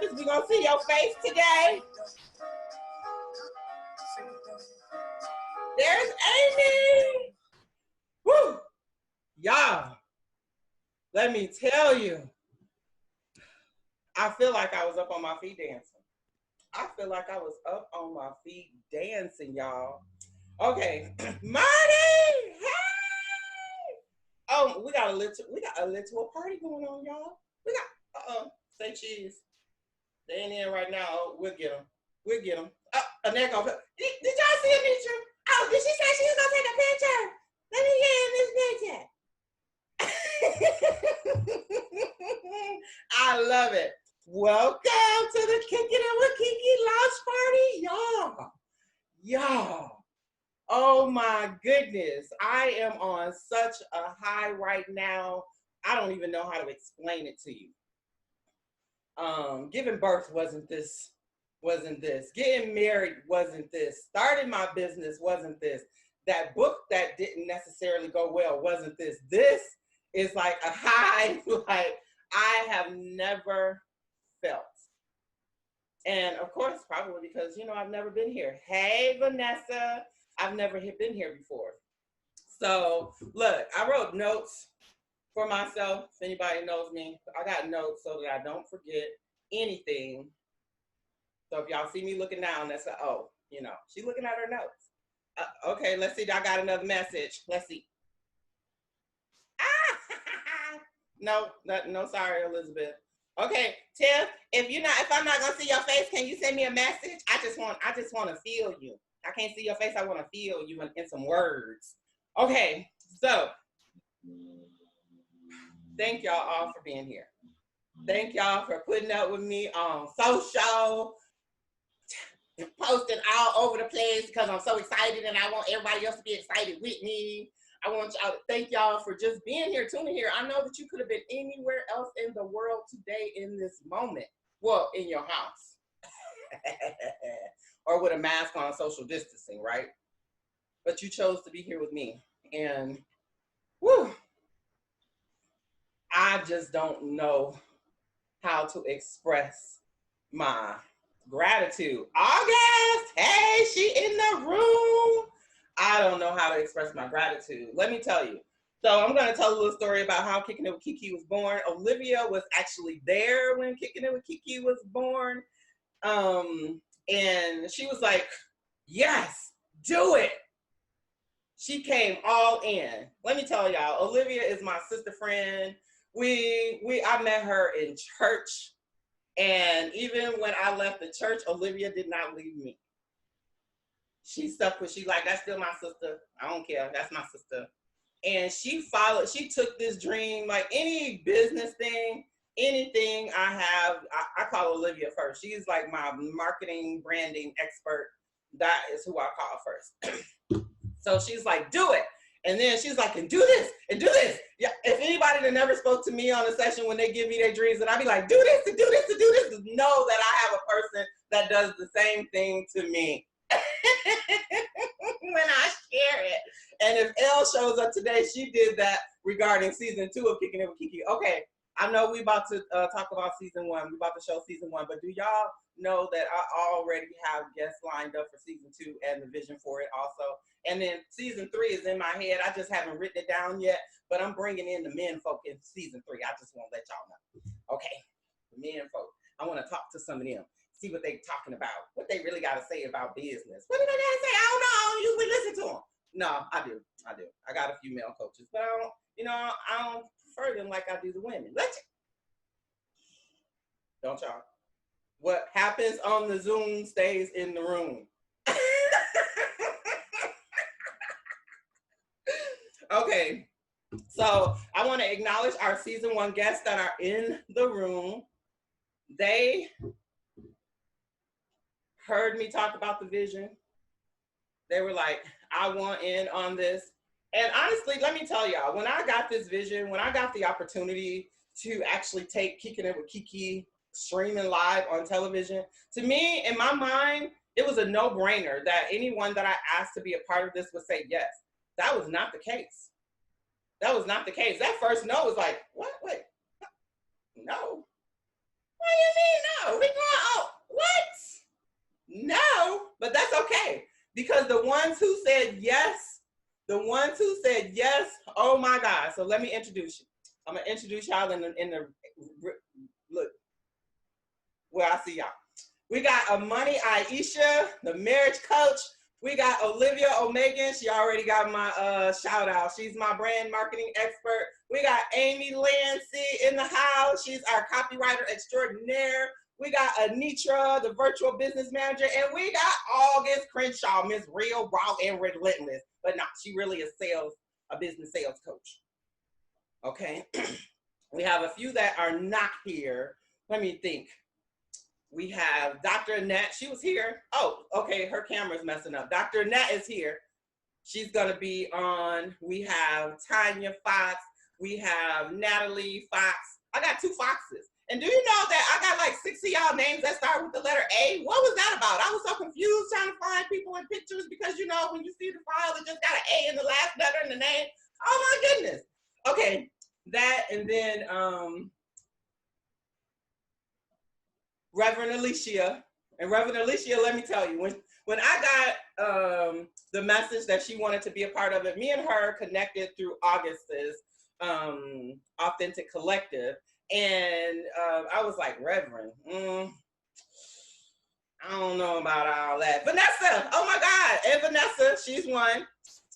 Tiff, is we gonna see your face today? There's Amy. Woo! Y'all, let me tell you, I feel like I was up on my feet dancing. I feel like I was up on my feet dancing, y'all. Okay, Marty, hey! Oh, we got a little party going on, y'all. We got say cheese. They ain't in right now. Oh, we'll get them. We'll get them. Oh, there go. Did y'all see a picture? Oh, did she say she was gonna take a picture? Let me get in this picture. I love it. Welcome to the Kickin with KeeKee launch party, y'all. Oh my goodness, I am on such a high right now. I don't even know how to explain it to you. Giving birth wasn't this. Getting married wasn't this. Starting my business wasn't this. That book that didn't necessarily go well wasn't this. This is like a high like I have never felt. And of course, probably because, you know, I've never been here. Hey, Vanessa, I've never been here before. So look, I wrote notes for myself. If anybody knows me, I got notes so that I don't forget anything. So if y'all see me looking down, that's oh, you know, she's looking at her notes. Okay, let's see. I got another message. Let's see. No, sorry, Elizabeth. Okay, Tiff, if I'm not gonna see your face, can you send me a message? I just want to feel you. I can't see your face. I want to feel you in some words. Okay, so thank y'all all for being here. Thank y'all for putting up with me on social, posting all over the place because I'm so excited and I want everybody else to be excited with me. I want y'all to thank y'all for just being here, tuning here. I know that you could have been anywhere else in the world today in this moment. Well, in your house. Or with a mask on, social distancing, right? But you chose to be here with me. And whew, I just don't know how to express my gratitude. August, hey, she in the room. I don't know how to express my gratitude. Let me tell you. So I'm going to tell a little story about how Kickin' It with KeeKee was born. Olivia was actually there when Kickin' It with KeeKee was born. And she was like, yes, do it. She came all in. Let me tell y'all, Olivia is my sister friend. I met her in church. And even when I left the church, Olivia did not leave me. She stuck with, she's like, that's still my sister. I don't care. That's my sister. And she took this dream, like any business thing, anything I have, I call Olivia first. She's like my marketing, branding expert. That is who I call first. So she's like, do it. And then she's like, and do this, and do this. Yeah. If anybody that never spoke to me on a session when they give me their dreams, and I'd be like, do this, and do this, and do this, know that I have a person that does the same thing to me. When I share it. And if Elle shows up today, she did that regarding season 2 of Kickin' It with KeeKee. Okay, I know we about to talk about season 1. We about to show season 1, but do y'all know that I already have guests lined up for season 2 and the vision for it also? And then season 3 is in my head. I just haven't written it down yet, but I'm bringing in the men folk in season 3. I just want to let y'all know. Okay, the men folk. I want to talk to some of them. See what they talking about, what they really got to say about business. What do they got to say? I don't know. I don't usually listen to them. No, I do. I got a few male coaches, but I don't prefer them like I do the women. Don't y'all? What happens on the Zoom stays in the room. Okay, so I want to acknowledge our season 1 guests that are in the room. They heard me talk about the vision. They were like, I want in on this. And honestly, let me tell y'all, when I got this vision, when I got the opportunity to actually take Kickin' It with KeeKee streaming live on television, to me, in my mind, it was a no-brainer that anyone that I asked to be a part of this would say yes. That was not the case. That was not the case. That first no was like, what? Wait, no. What do you mean no? We going, oh, what? No, but that's okay. Because the ones who said yes, oh my God. So let me introduce you. I'm gonna introduce y'all in the look where I see y'all. We got Amani Aisha, the marriage coach. We got Olivia O'Megan. She already got my shout out. She's my brand marketing expert. We got Amy Lancy in the house. She's our copywriter extraordinaire. We got Anitra, the virtual business manager. And we got August Crenshaw, Miss Real, Raw, and Relentless. But no, she really is a business sales coach. Okay. We have a few that are not here. Let me think. We have Dr. Annette. She was here. Oh, okay. Her camera's messing up. Dr. Annette is here. She's going to be on. We have Tanya Fox. We have Natalie Fox. I got 2 Foxes. And do you know that I got like 6 of y'all names that start with the letter A? What was that about? I was so confused trying to find people in pictures because, you know, when you see the file, it just got an A in the last letter in the name. Oh, my goodness. Okay. That and then Reverend Alicia. And Reverend Alicia, let me tell you, when I got the message that she wanted to be a part of it, me and her connected through August's Authentic Collective. And I was like, Reverend, I don't know about all that. Vanessa, oh my God. And Vanessa, she's one.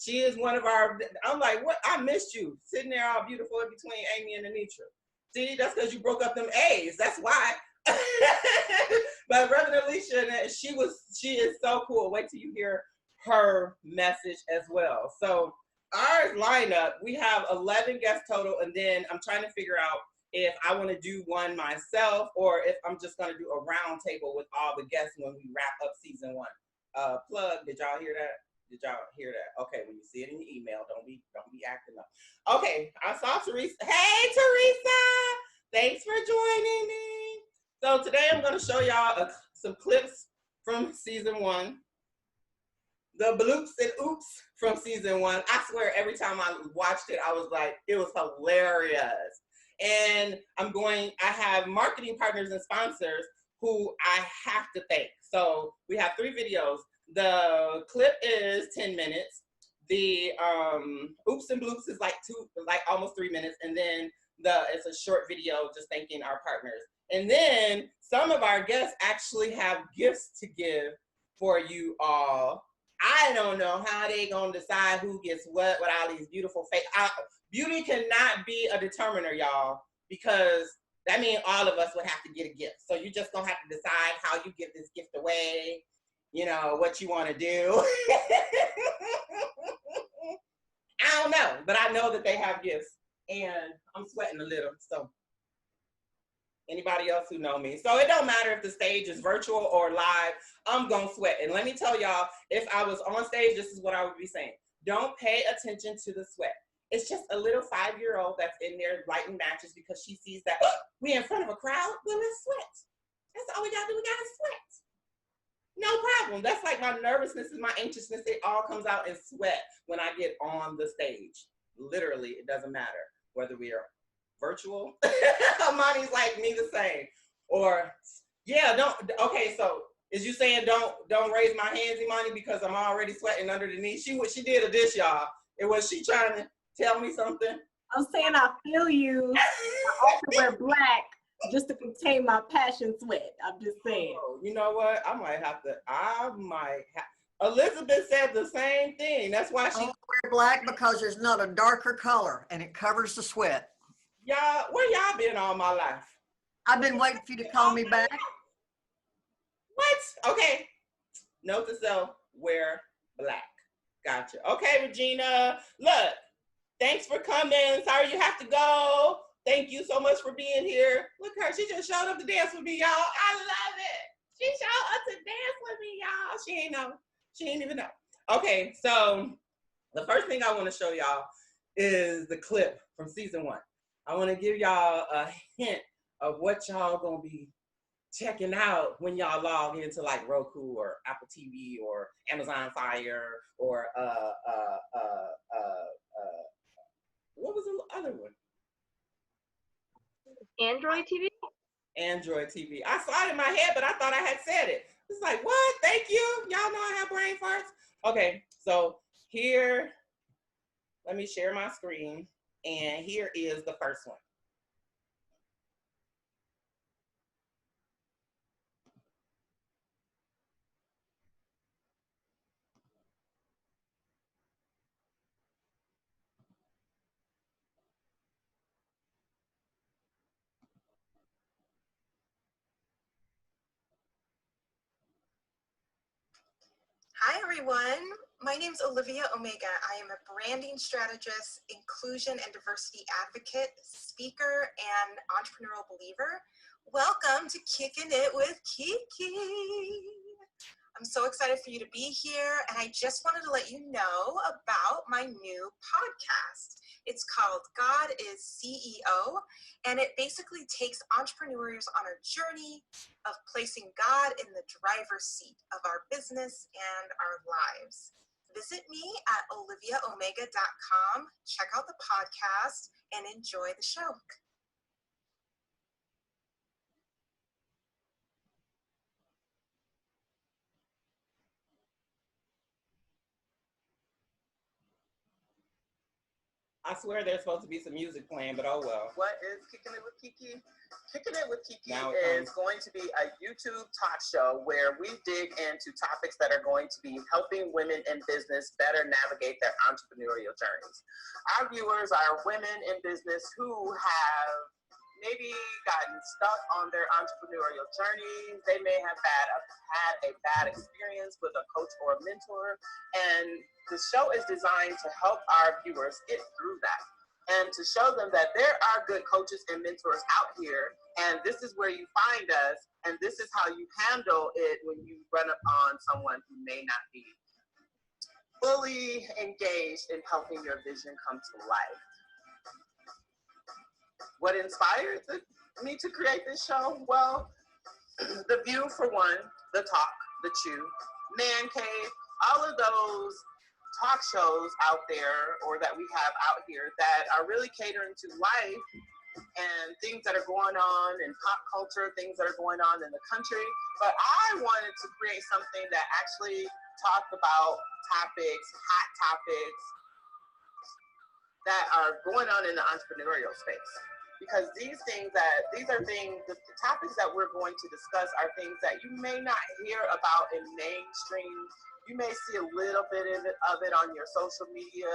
She is one of our, I'm like, what? I missed you sitting there all beautiful in between Amy and Anitra. See, that's because you broke up them A's. That's why. But Reverend Alicia, she is so cool. Wait till you hear her message as well. So our lineup, we have 11 guests total, and then I'm trying to figure out if I want to do one myself or if I'm just going to do a round table with all the guests when we wrap up season 1. Plug, did y'all hear that? Did y'all hear that? Okay, when you see it in your email, don't be acting up. Okay, I saw Teresa. Hey, Teresa! Thanks for joining me. So today I'm going to show y'all some clips from season 1. The bloops and oops from season 1. I swear every time I watched it, I was like, it was hilarious. And I have marketing partners and sponsors who I have to thank. So we have 3 videos. The clip is 10 minutes. The oops and bloops is like almost 3 minutes. And then it's a short video just thanking our partners. And then some of our guests actually have gifts to give for you all. I don't know how they gonna decide who gets what with all these beautiful face. Beauty cannot be a determiner, y'all, because that means all of us would have to get a gift. So you just gonna have to decide how you give this gift away, you know, what you want to do. I don't know, but I know that they have gifts, and I'm sweating a little. So anybody else who know me. So it don't matter if the stage is virtual or live, I'm gonna sweat. And let me tell y'all, if I was on stage, this is what I would be saying. Don't pay attention to the sweat. It's just a little 5-year-old that's in there lighting matches because she sees that we in front of a crowd. Well, let's sweat. That's all we gotta do. We gotta sweat. No problem. That's like my nervousness and my anxiousness. It all comes out in sweat when I get on the stage. Literally, it doesn't matter whether we are virtual. Amani's like me the same. Or yeah, okay, so is you saying don't raise my hands, Imani, because I'm already sweating under the knee? She did a dish, y'all. It was she trying to tell me something? I'm saying I feel you. I also wear black just to contain my passion sweat. I'm just saying. Oh, you know what? Elizabeth said the same thing. That's why she wear black because there's not a darker color and it covers the sweat. Y'all, where y'all been all my life? I've been waiting for you to call me back. What? Okay. Note to self, wear black. Gotcha. Okay, Regina. Look, thanks for coming. Sorry you have to go. Thank you so much for being here. Look at her. She just showed up to dance with me, y'all. I love it. She showed up to dance with me, y'all. She ain't know. She ain't even know. Okay, so the first thing I want to show y'all is the clip from season 1. I want to give y'all a hint of what y'all gonna be checking out when y'all log into like Roku or Apple TV or Amazon Fire or what was the other one? Android TV? Android TV. I saw it in my head, but I thought I had said it. It's like, what? Thank you. Y'all know I have brain farts. Okay, so here, let me share my screen. And here is the first one. Hi, everyone. My name is Olivia Omega. I am a branding strategist, inclusion and diversity advocate, speaker, and entrepreneurial believer. Welcome to Kickin' It with KeeKee. I'm so excited for you to be here, and I just wanted to let you know about my new podcast. It's called God is CEO, and it basically takes entrepreneurs on a journey of placing God in the driver's seat of our business and our lives. Visit me at oliviaomega.com, check out the podcast, and enjoy the show. I swear there's supposed to be some music playing, but oh well. What is Kickin' It with KeeKee? Kickin' It with KeeKee Now is going to be a YouTube talk show where we dig into topics that are going to be helping women in business better navigate their entrepreneurial journeys. Our viewers are women in business who have maybe gotten stuck on their entrepreneurial journey. They may have had a bad experience with a coach or a mentor, and the show is designed to help our viewers get through that and to show them that there are good coaches and mentors out here, and this is where you find us, and this is how you handle it when you run up on someone who may not be fully engaged in helping your vision come to life. What inspired me to create this show? Well, the view for one, the talk, the chew, man cave, all of those talk shows out there or that we have out here that are really catering to life and things that are going on in pop culture, things that are going on in the country. But I wanted to create something that actually talked about topics, hot topics that are going on in the entrepreneurial space. Because these are things, the topics that we're going to discuss are things that you may not hear about in mainstream. You may see a little bit of it on your social media,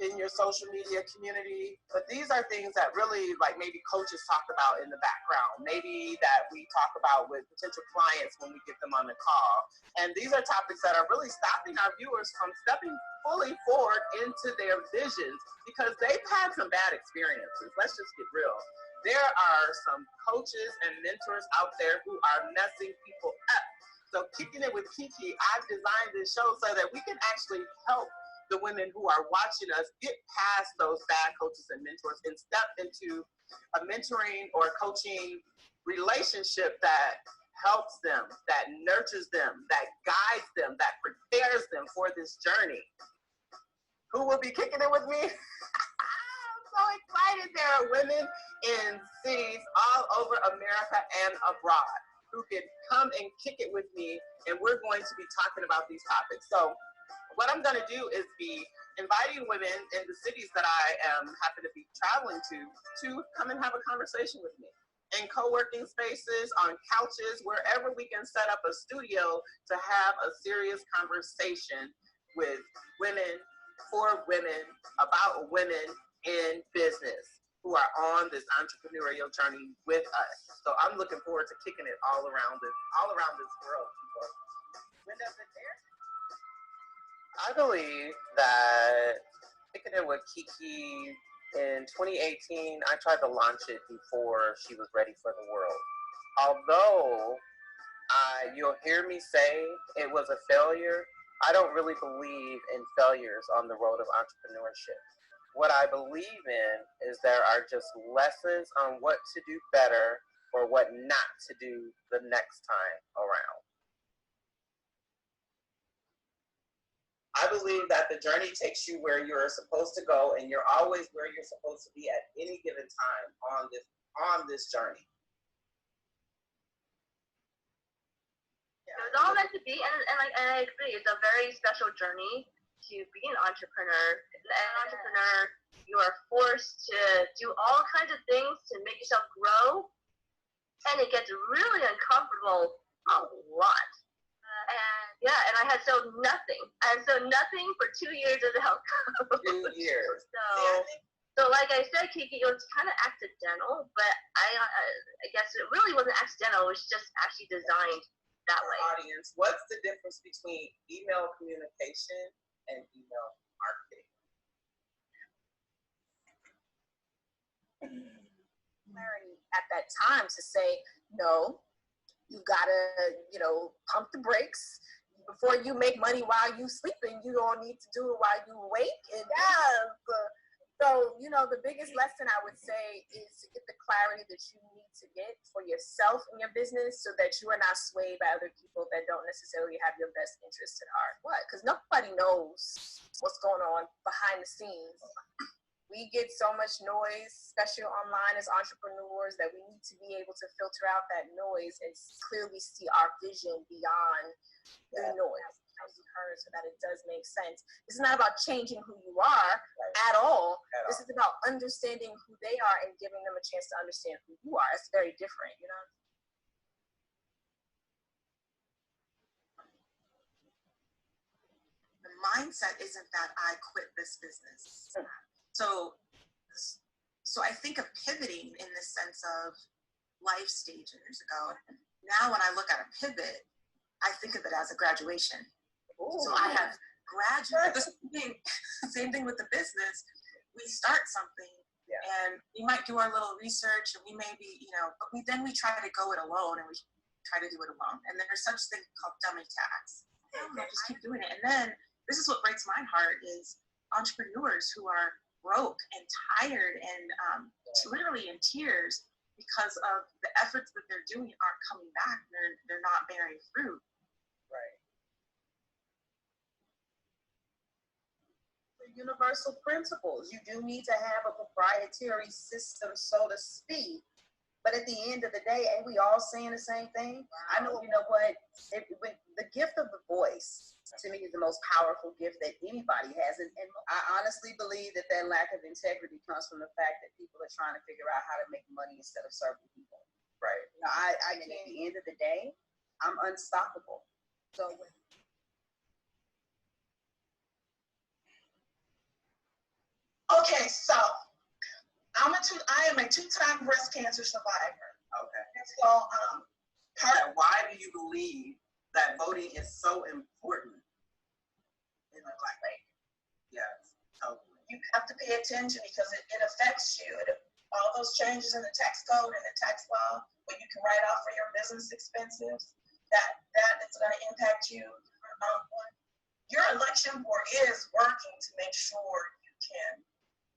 in your social media community, but these are things that really like maybe coaches talk about in the background, maybe that we talk about with potential clients when we get them on the call. And these are topics that are really stopping our viewers from stepping fully forward into their visions because they've had some bad experiences. Let's just get real. There are some coaches and mentors out there who are messing people up. So Kicking It with KeeKee, I've designed this show so that we can actually help the women who are watching us get past those bad coaches and mentors and step into a mentoring or coaching relationship that helps them, that nurtures them, that guides them, that prepares them for this journey. Who will be kicking it with me? I'm so excited. There are women in cities all over America and abroad who can come and kick it with me, and we're going to be talking about these topics. So what I'm going to do is be inviting women in the cities that I happen to be traveling to come and have a conversation with me. In co-working spaces, on couches, wherever we can set up a studio to have a serious conversation with women, for women, about women in business who are on this entrepreneurial journey with us. So I'm looking forward to kicking it all around this world, people. When does it air? I believe that Kicking It with KeeKee in 2018, I tried to launch it before she was ready for the world. Although you'll hear me say it was a failure, I don't really believe in failures on the road of entrepreneurship. What I believe in is there are just lessons on what to do better or what not to do the next time around. I believe that the journey takes you where you're supposed to go, and you're always where you're supposed to be at any given time on this journey. It was all meant to be, and I agree. It's a very special journey to be an entrepreneur. As an entrepreneur, you are forced to do all kinds of things to make yourself grow, and it gets really uncomfortable a lot. And I had sold nothing. I had sold nothing for 2 years as a health coach. 2 years. So like I said, KeeKee, it was kind of accidental, but I guess it really wasn't accidental. It was just actually designed that way. Audience, what's the difference between email communication and email marketing? Clarity at that time to say, no, you gotta, pump the brakes. Before you make money while you sleeping, you don't need to do it while you awake. And so, the biggest lesson I would say is to get the clarity that you need to get for yourself and your business so that you are not swayed by other people that don't necessarily have your best interest at heart. What? Because nobody knows what's going on behind the scenes. We get so much noise, especially online as entrepreneurs, that we need to be able to filter out that noise and clearly see our vision beyond the noise. So that it does make sense. This is not about changing who you are at all. This is about understanding who they are and giving them a chance to understand who you are. It's very different, The mindset isn't that I quit this business. So I think of pivoting in the sense of life stage years ago. Now when I look at a pivot, I think of it as a graduation. Ooh. So I have graduated. Same thing with the business. We start something and we might do our little research and we may be, but we try to go it alone and we try to do it alone. And then there's such a thing called dummy tax. Just keep doing it. And then this is what breaks my heart is entrepreneurs who are broke and tired and literally in tears because of the efforts that they're doing aren't coming back. They're not bearing fruit. Right. The universal principles. You do need to have a proprietary system, so to speak. But at the end of the day, ain't we all saying the same thing? Wow. I know, the gift of the voice, to me, is the most powerful gift that anybody has. And I honestly believe that lack of integrity comes from the fact that people are trying to figure out how to make money instead of serving people. Right. At the end of the day, I'm unstoppable. So okay, so I am a 2-time breast cancer survivor. Okay. And so why do you believe that voting is so important in a black way? Yes, totally. You have to pay attention because it affects you. All those changes in the tax code and the tax law, where you can write off for your business expenses, that is going to impact you. Your election board is working to make sure you can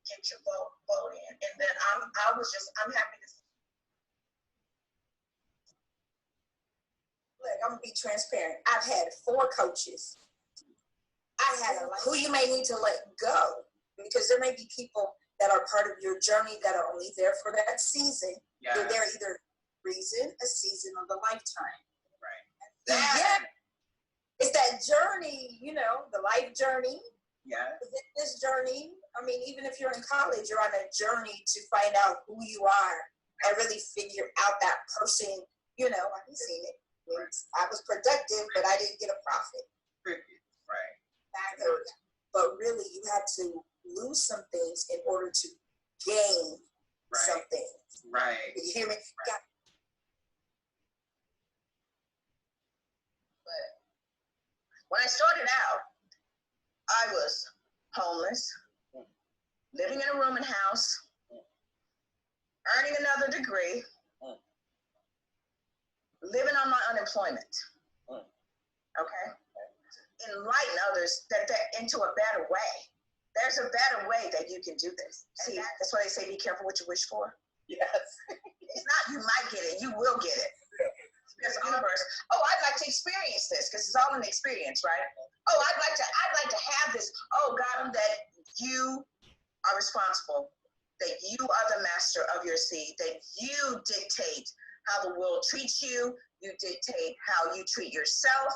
get your vote in. And then I'm happy to see. Look, I'm gonna be transparent. I've had 4 coaches. Who you may need to let go, because there may be people that are part of your journey that are only there for that season. Yes. They're there either reason, a season, or the lifetime. Right. It's that journey, the life journey. Yeah. This journey. I mean, even if you're in college, you're on a journey to find out who you are and really figure out that person. I've seen it. I was productive, but I didn't get a profit. Right. But really, you had to lose some things in order to gain some things. Right. You hear me? Right. But when I started out, I was homeless, living in a rooming house, earning another degree, living on my unemployment. Okay? Enlighten others that into a better way. There's a better way that you can do this. See, that's why they say be careful what you wish for. Yes. It's not you might get it, you will get it. Because the universe, I'd like to experience this, because it's all an experience, right? I'd like to have this. God, that you are responsible, that you are the master of your seed, that you dictate how the world treats you, You dictate how you treat yourself.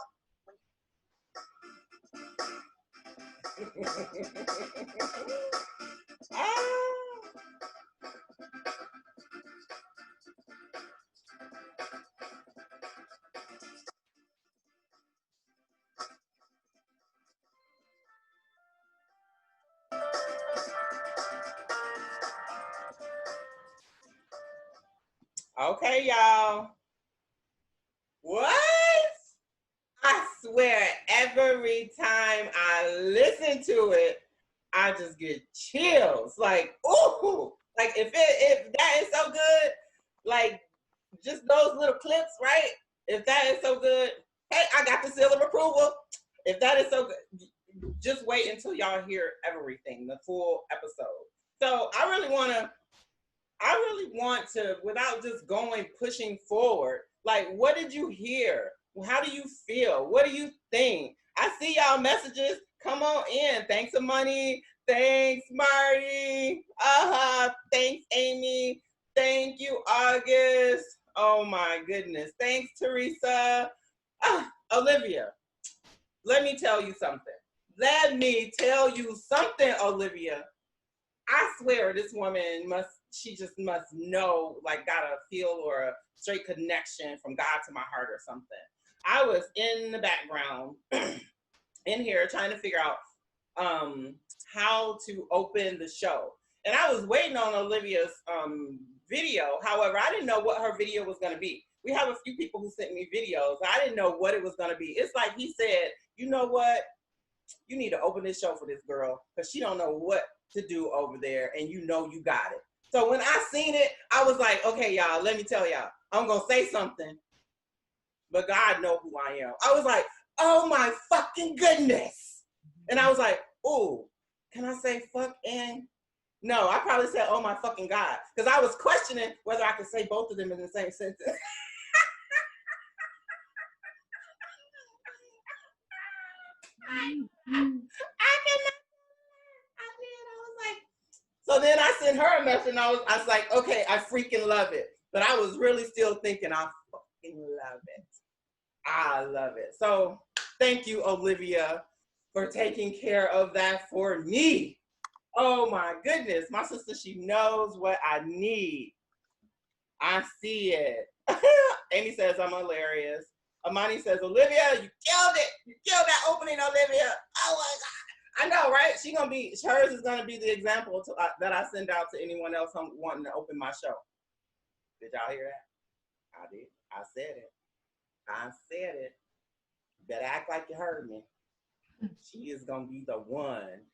Okay, y'all. What? I swear, every time I listen to it, I just get chills. Like, ooh, like if that is so good, like just those little clips, right? If that is so good, hey, I got the seal of approval. If that is so good, just wait until y'all hear everything, the full episode. So I really want to, without just pushing forward, like, what did you hear? How do you feel? What do you think? I see y'all messages. Come on in. Thanks, Amani. Thanks, Marty. Thanks, Amy. Thank you, August. Oh my goodness. Thanks, Teresa. Olivia, let me tell you something. Olivia. I swear this woman must know, like, got a feel or a straight connection from God to my heart or something. I was in the background in here trying to figure out how to open the show. And I was waiting on Olivia's video. However, I didn't know what her video was going to be. We have a few people who sent me videos. I didn't know what it was going to be. It's like he said, you know what? You need to open this show for this girl because she don't know what to do over there, and you know you got it. So when I seen it, I was like, okay, y'all, let me tell y'all, I'm going to say something, but God know who I am. I was like, oh my fucking goodness. And I was like, ooh, can I say fuck and? No, I probably said, oh my fucking God, because I was questioning whether I could say both of them in the same sentence. I cannot. I was like, so then I sent her a message and I was like, okay, I freaking love it. But I was really still thinking, I fucking love it. I love it. So thank you, Olivia, for taking care of that for me. Oh my goodness. My sister, she knows what I need. I see it. Amy says I'm hilarious. Amani says, Olivia, you killed it. You killed that opening, Olivia. Oh my God. I know, right? Hers is gonna be the example that I send out to anyone else wanting to open my show. Did y'all hear that? I did. I said it. Better act like you heard me. She is gonna be the one.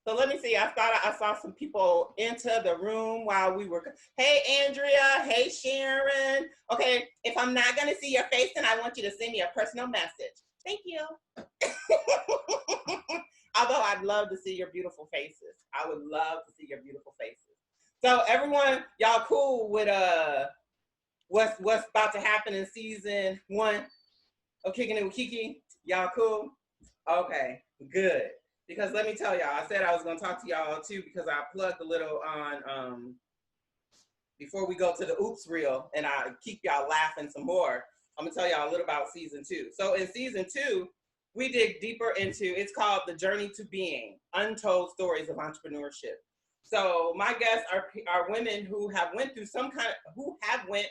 So let me see. I thought I saw some people enter the room while we were. Hey, Andrea. Hey, Sharon. Okay, if I'm not gonna see your face, then I want you to send me a personal message. Thank you. Although I'd love to see your beautiful faces. I would love to see your beautiful faces. So everyone, y'all cool with what's about to happen in season 1 of Kickin' It with KeeKee? Y'all cool? Okay, good. Because let me tell y'all, I said I was gonna talk to y'all too because I plugged a little on before we go to the oops reel and I keep y'all laughing some more. I'm gonna tell y'all a little about season 2. So in season 2, we dig deeper into, it's called The Journey to Being, Untold Stories of Entrepreneurship. So my guests are women who have went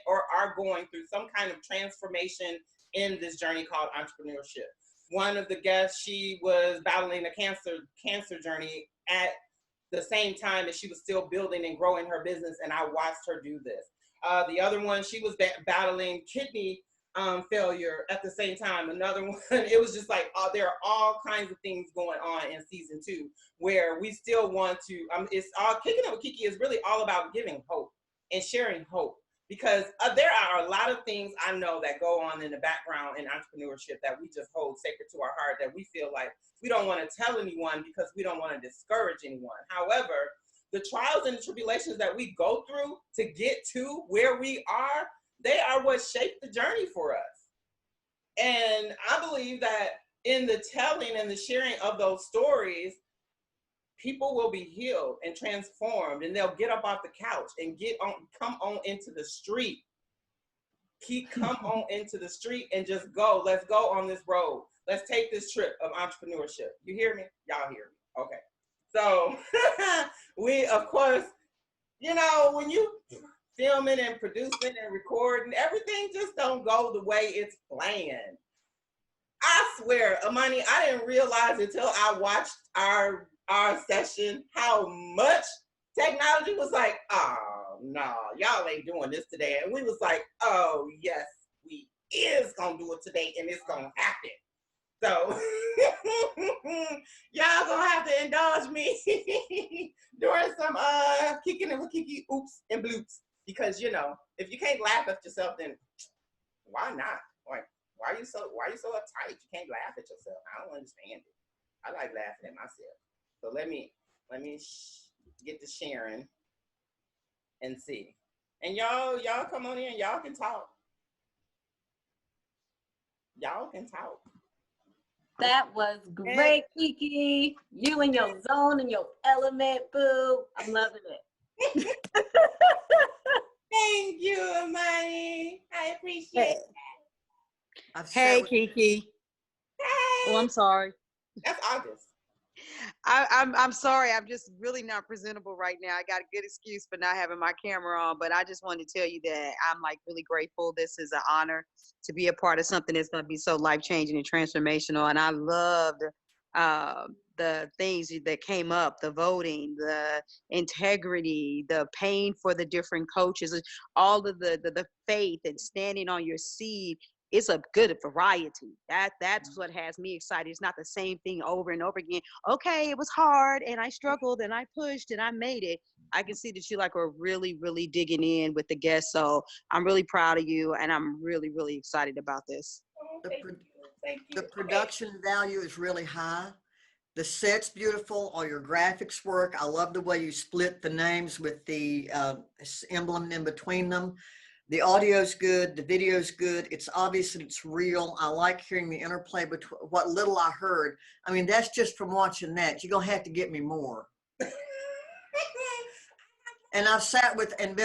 or are going through some kind of transformation in this journey called entrepreneurship. One of the guests, she was battling a cancer journey at the same time as she was still building and growing her business, and I watched her do this. The other one, she was battling kidney failure at the same time. Another one, it was just like there are all kinds of things going on in season 2 where we still want to. It's all Kickin' It with KeeKee is really all about giving hope and sharing hope because there are a lot of things I know that go on in the background in entrepreneurship that we just hold sacred to our heart that we feel like we don't want to tell anyone because we don't want to discourage anyone. However, the trials and the tribulations that we go through to get to where we are, they are what shaped the journey for us. And I believe that in the telling and the sharing of those stories, people will be healed and transformed, and they'll get up off the couch and come on into the street come on into the street and just go. Let's go on this road. Let's take this trip of entrepreneurship. You hear me? Y'all hear me? Okay. So we, of course, you know, when you filming and producing and recording, everything just don't go the way it's planned. I swear, Amani, I didn't realize until I watched our session how much technology was like, oh no, y'all ain't doing this today. And we was like, oh yes, we is gonna do it today and it's gonna happen. So y'all gonna have to indulge me during some kicking it with KeeKee oops and bloops. Because you know, if you can't laugh at yourself, then why not? Like, why are you so uptight? You can't laugh at yourself. I don't understand it. I like laughing at myself. So let me get to sharing and see. And y'all come on in. Y'all can talk. Y'all can talk. That was great, KeeKee. You in your zone and your element, boo. I'm loving it. Thank you, Amani. I appreciate I've Hey, sat with- KeeKee. Hey. Oh, I'm sorry. That's August. I'm sorry. I'm just really not presentable right now. I got a good excuse for not having my camera on, but I just wanted to tell you that I'm like really grateful. This is an honor to be a part of something that's going to be so life-changing and transformational. And I loved the things that came up, the voting, the integrity, the paying for the different coaches, all of the faith and standing on your seed. It's a good variety. That's what has me excited. It's not the same thing over and over again. Okay, it was hard and I struggled and I pushed and I made it. I can see that you like are really, really digging in with the guests. So I'm really proud of you and I'm really, really excited about this. Thank you. The production value is really high. The set's beautiful. All your graphics work. I love the way you split the names with the emblem in between them. The audio's good. The video's good. It's obvious that it's real. I like hearing the interplay between what little I heard. I mean, that's just from watching that. You're going to have to get me more. And I've sat with and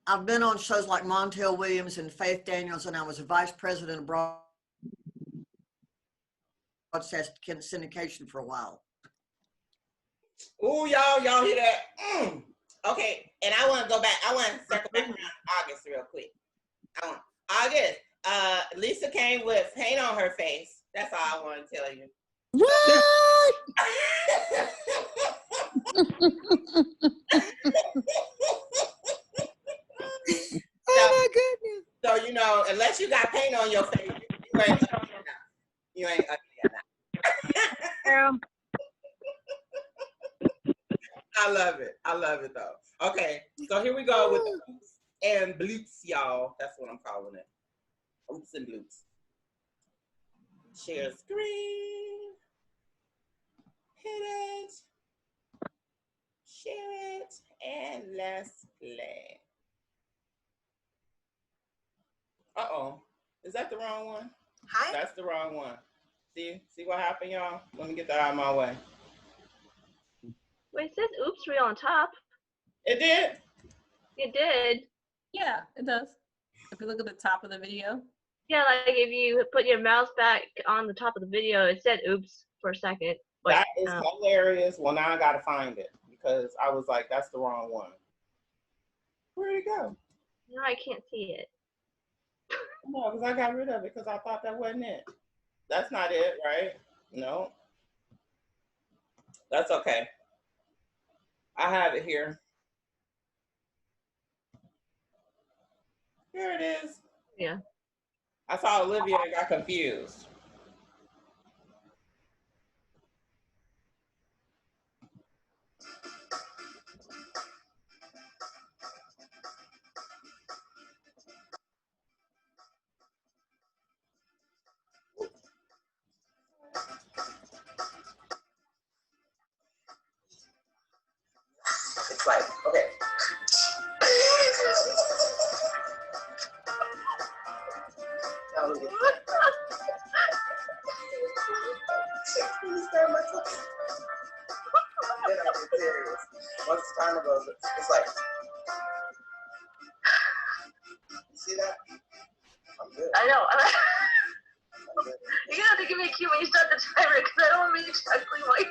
I've been on shows like Montel Williams and Faith Daniels, and I was a vice president of broadcast syndication for a while. Ooh, y'all hear that? Okay, and I want to go back. I want to circle back around August real quick. August, Lisa came with paint on her face. That's all I want to tell you. What? Oh my goodness. So, you know, unless you got paint on your face, you ain't ugly enough. You ain't ugly enough. I love it though. Okay, so here we go with the oops and bloops, y'all. That's what I'm calling it. Oops and bloops. Share screen. Hit it. Share it. And let's play. Uh-oh. Is that the wrong one? Hi. That's the wrong one. See what happened, y'all? Let me get that out of my way. Wait, it says oops reel on top. It did? It did. Yeah, it does. If you look at the top of the video. Yeah, like if you put your mouse back on the top of the video, it said oops for a second. But, that is hilarious. Well, now I got to find it because I was like, that's the wrong one. Where'd it go? now I can't see it. No, because I got rid of it because I thought that wasn't it. That's not it, right? No. That's okay. I have it here. Here it is. Yeah. I saw Olivia and got confused. It's like, okay. Once the timer goes, it's like, see that? I know. You're gonna have to give me a cue when you start the timer because I don't remember exactly what you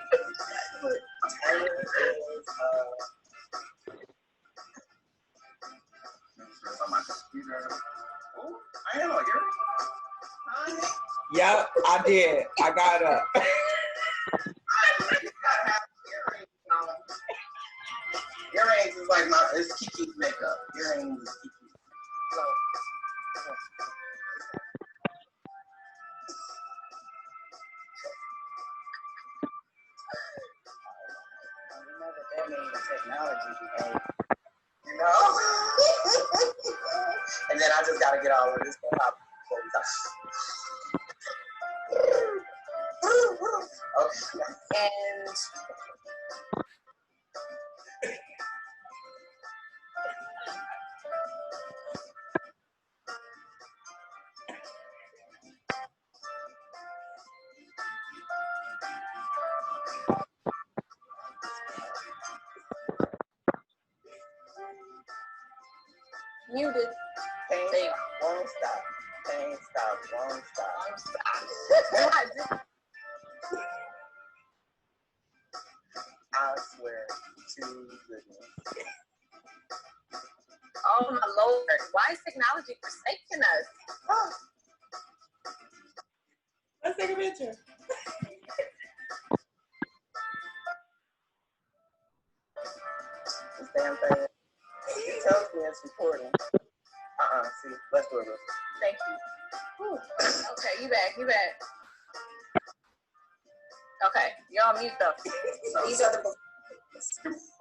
on my computer. Oh, I am a Yep, I did. I got up. Earrings is like it's KeeKee's makeup. Earrings is KeeKee's. So, that means technology, you know? And then I just gotta get all of this stuff before we okay. And muted. Pain won't stop. Pain stop. Won't stop. I swear to goodness. Oh my Lord, why is technology forsaking us? Let's take a picture. This damn thing. It tells me it's recording. See, let's do it. Thank you. Whew. Okay, you back. Okay, you're on mute though. These are the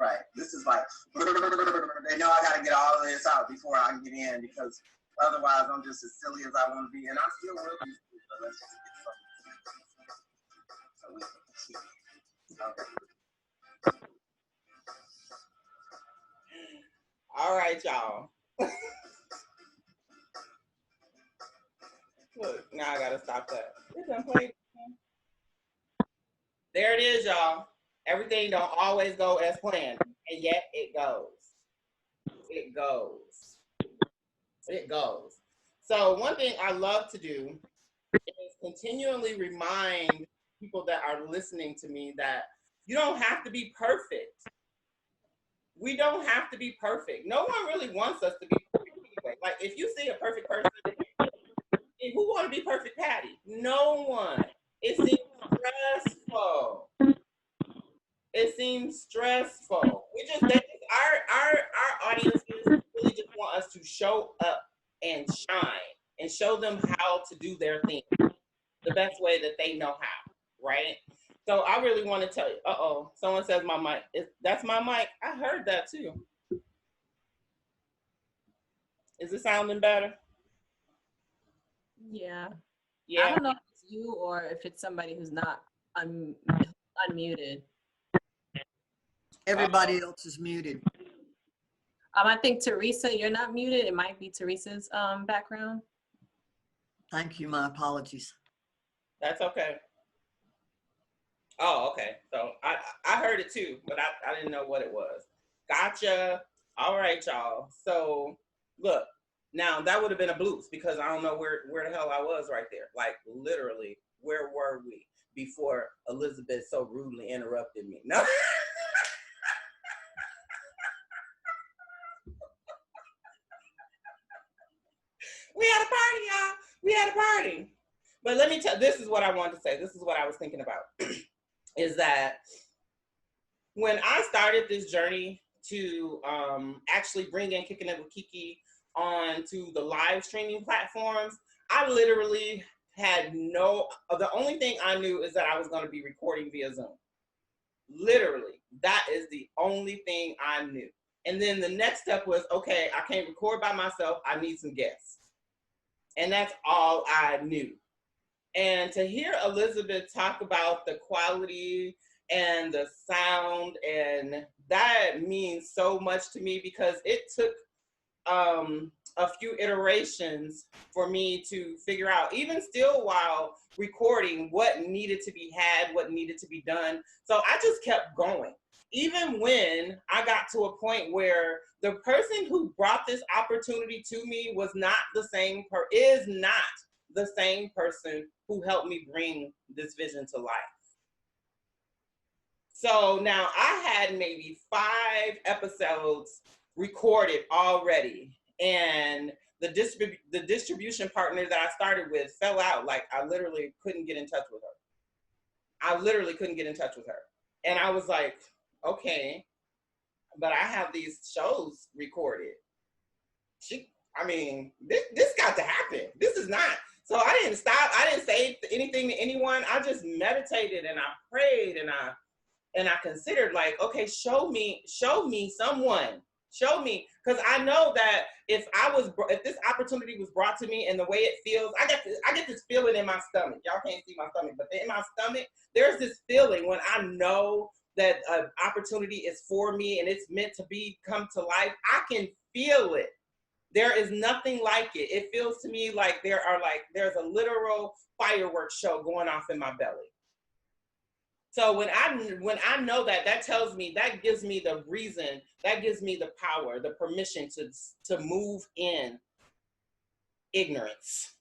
right. This is like they know I gotta get all of this out before I can get in because otherwise I'm just as silly as I want to be, and I still will be. So let's just get something so we can keep. Okay. All right, y'all. Look, now I gotta stop that. There it is, y'all. Everything don't always go as planned, and yet it goes. It goes. It goes. So one thing I love to do is continually remind people that are listening to me that you don't have to be perfect. We don't have to be perfect. No one really wants us to be perfect anyway. Like if you see a perfect person, who want to be perfect Patty? No one. It seems stressful. It seems stressful. Our audiences really just want us to show up and shine and show them how to do their thing the best way that they know how, right? So I really want to tell you, someone says my mic. That's my mic. I heard that too. Is it sounding better? Yeah. Yeah. I don't know if it's you or if it's somebody who's not unmuted. Everybody else is muted. I think Teresa, you're not muted. It might be Teresa's background. Thank you. My apologies. That's okay. Oh, okay. So I heard it too, but I didn't know what it was. Gotcha. All right, y'all. So look, now that would have been a bloops because I don't know where the hell I was right there. Like literally, where were we before Elizabeth so rudely interrupted me? No. We had a party, y'all. We had a party. But let me tell, this is what I wanted to say. This is what I was thinking about. Is that when I started this journey to actually bring in Kickin with KeeKee onto the live streaming platforms, I literally had the only thing I knew is that I was going to be recording via Zoom. Literally, that is the only thing I knew. And then the next step was, okay, I can't record by myself. I need some guests. And that's all I knew. And to hear Elizabeth talk about the quality and the sound, and that means so much to me because it took a few iterations for me to figure out, even still while recording, what needed to be had, what needed to be done. So I just kept going. even when I got to a point where the person who brought this opportunity to me was not the same is not the same person who helped me bring this vision to life. So now I had maybe 5 episodes recorded already, and the distribution partner that I started with fell out. Like, I literally couldn't get in touch with her. And I was like, okay, but I have these shows recorded. This got to happen. This is not. So I didn't stop. I didn't say anything to anyone. I just meditated and I prayed and I considered, like, okay, show me someone. Show me, because I know that if this opportunity was brought to me and the way it feels, I get this feeling in my stomach. Y'all can't see my stomach, but in my stomach, there's this feeling when I know that an opportunity is for me and it's meant to come to life. I can feel it. There is nothing like it. It feels to me like there's a literal fireworks show going off in my belly. So when I know that tells me, that gives me the reason, that gives me the power, the permission to move in ignorance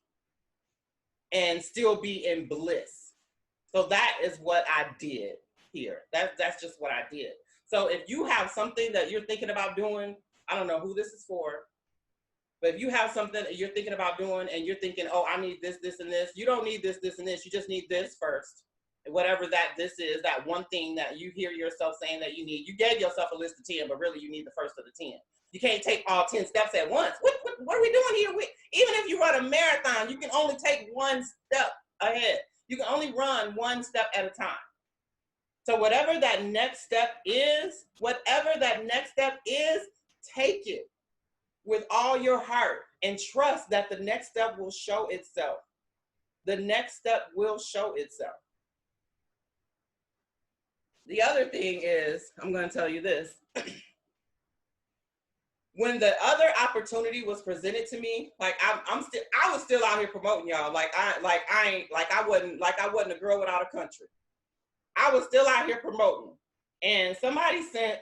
and still be in bliss. So that is what I did here. That's just what I did. So if you have something that you're thinking about doing, I don't know who this is for, but if you have something that you're thinking about doing and you're thinking, oh, I need this, this, and this, you don't need this, this, and this. You just need this first. Whatever this is, that one thing that you hear yourself saying that you need. You gave yourself a list of 10, but really you need the first of the 10. You can't take all 10 steps at once. What are we doing here? Even if you run a marathon, you can only take one step ahead. You can only run one step at a time. So whatever that next step is, take it with all your heart and trust that the next step will show itself. The next step will show itself. The other thing is, I'm going to tell you this. When the other opportunity was presented to me, like I was still out here promoting y'all. I wasn't a girl without a country. I was still out here promoting. And somebody sent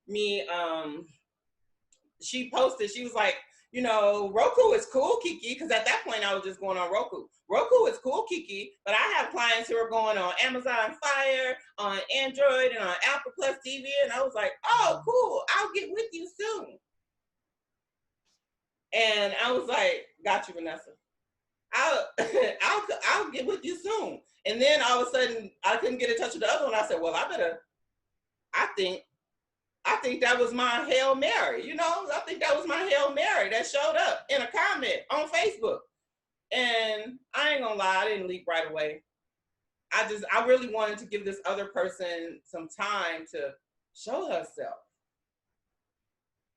me, she posted, she was like, you know, Roku is cool, KeeKee, because at that point I was just going on Roku. Roku is cool, KeeKee, but I have clients who are going on Amazon Fire, on Android, and on Apple Plus TV, and I was like, oh, cool, I'll get with you soon. And I was like, got you, Vanessa. I'll get with you soon. And then all of a sudden, I couldn't get in touch with the other one. I said, well, I think that was my Hail Mary, you know? I think that was my Hail Mary that showed up in a comment on Facebook. And I ain't gonna lie, I didn't leap right away. I really wanted to give this other person some time to show herself.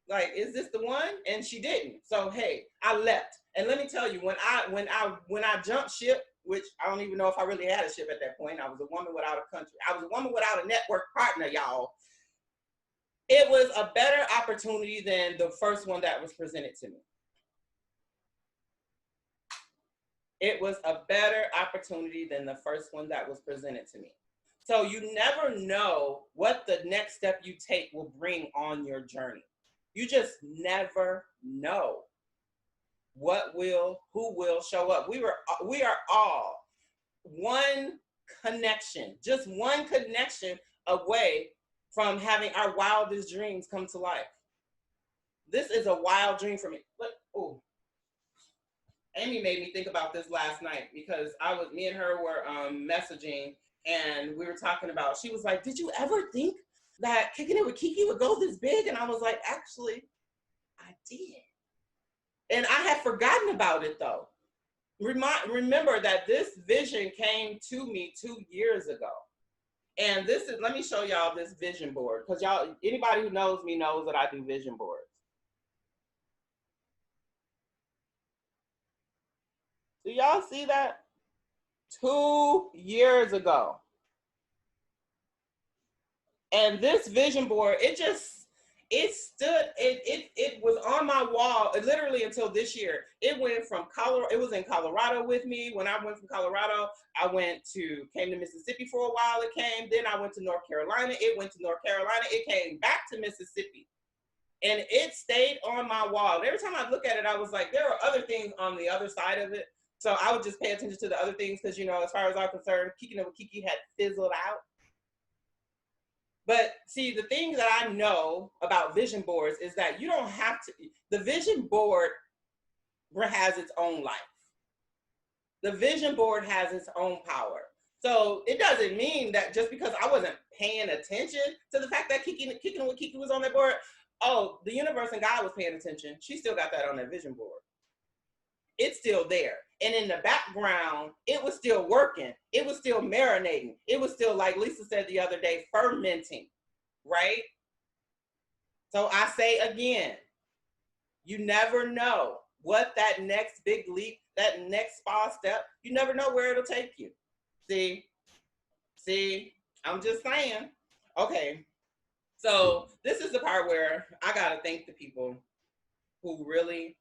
Like, is this the one? And she didn't. So, hey, I left. And let me tell you, when I jumped ship, which I don't even know if I really had a ship at that point. I was a woman without a country. I was a woman without a network partner, y'all. It was a better opportunity than the first one that was presented to me. It was a better opportunity than the first one that was presented to me. So you never know what the next step you take will bring on your journey. You just never know who will show up. We are all one connection, just one connection away from having our wildest dreams come to life. This is a wild dream for me. Amy made me think about this last night because me and her were messaging and we were talking about, she was like, did you ever think that Kicking It with KeeKee would go this big? And I was like, actually, I did. And I had forgotten about it though. Remember that this vision came to me 2 years ago. And let me show y'all this vision board, because anybody who knows me knows that I do vision boards. Do y'all see that? 2 years ago. And this vision board, it it was on my wall literally until this year. It went from Colorado, it was in Colorado with me. When I went from Colorado, came to Mississippi for a while, it came. Then I went to North Carolina, it went to North Carolina, it came back to Mississippi. And it stayed on my wall. And every time I look at it, I was like, there are other things on the other side of it. So I would just pay attention to the other things because, you know, as far as I'm concerned, Kickin with KeeKee had fizzled out. But see, the thing that I know about vision boards is that you don't have to, the vision board has its own life. The vision board has its own power. So it doesn't mean that just because I wasn't paying attention to the fact that Kickin with KeeKee was on that board, oh, the universe and God was paying attention. She still got that on that vision board. It's still there. And in the background, it was still working. It was still marinating. It was still, like Lisa said the other day, fermenting, right? So I say again, you never know what that next big leap, that next small step, you never know where it'll take you. See, I'm just saying. Okay, so this is the part where I gotta thank the people who really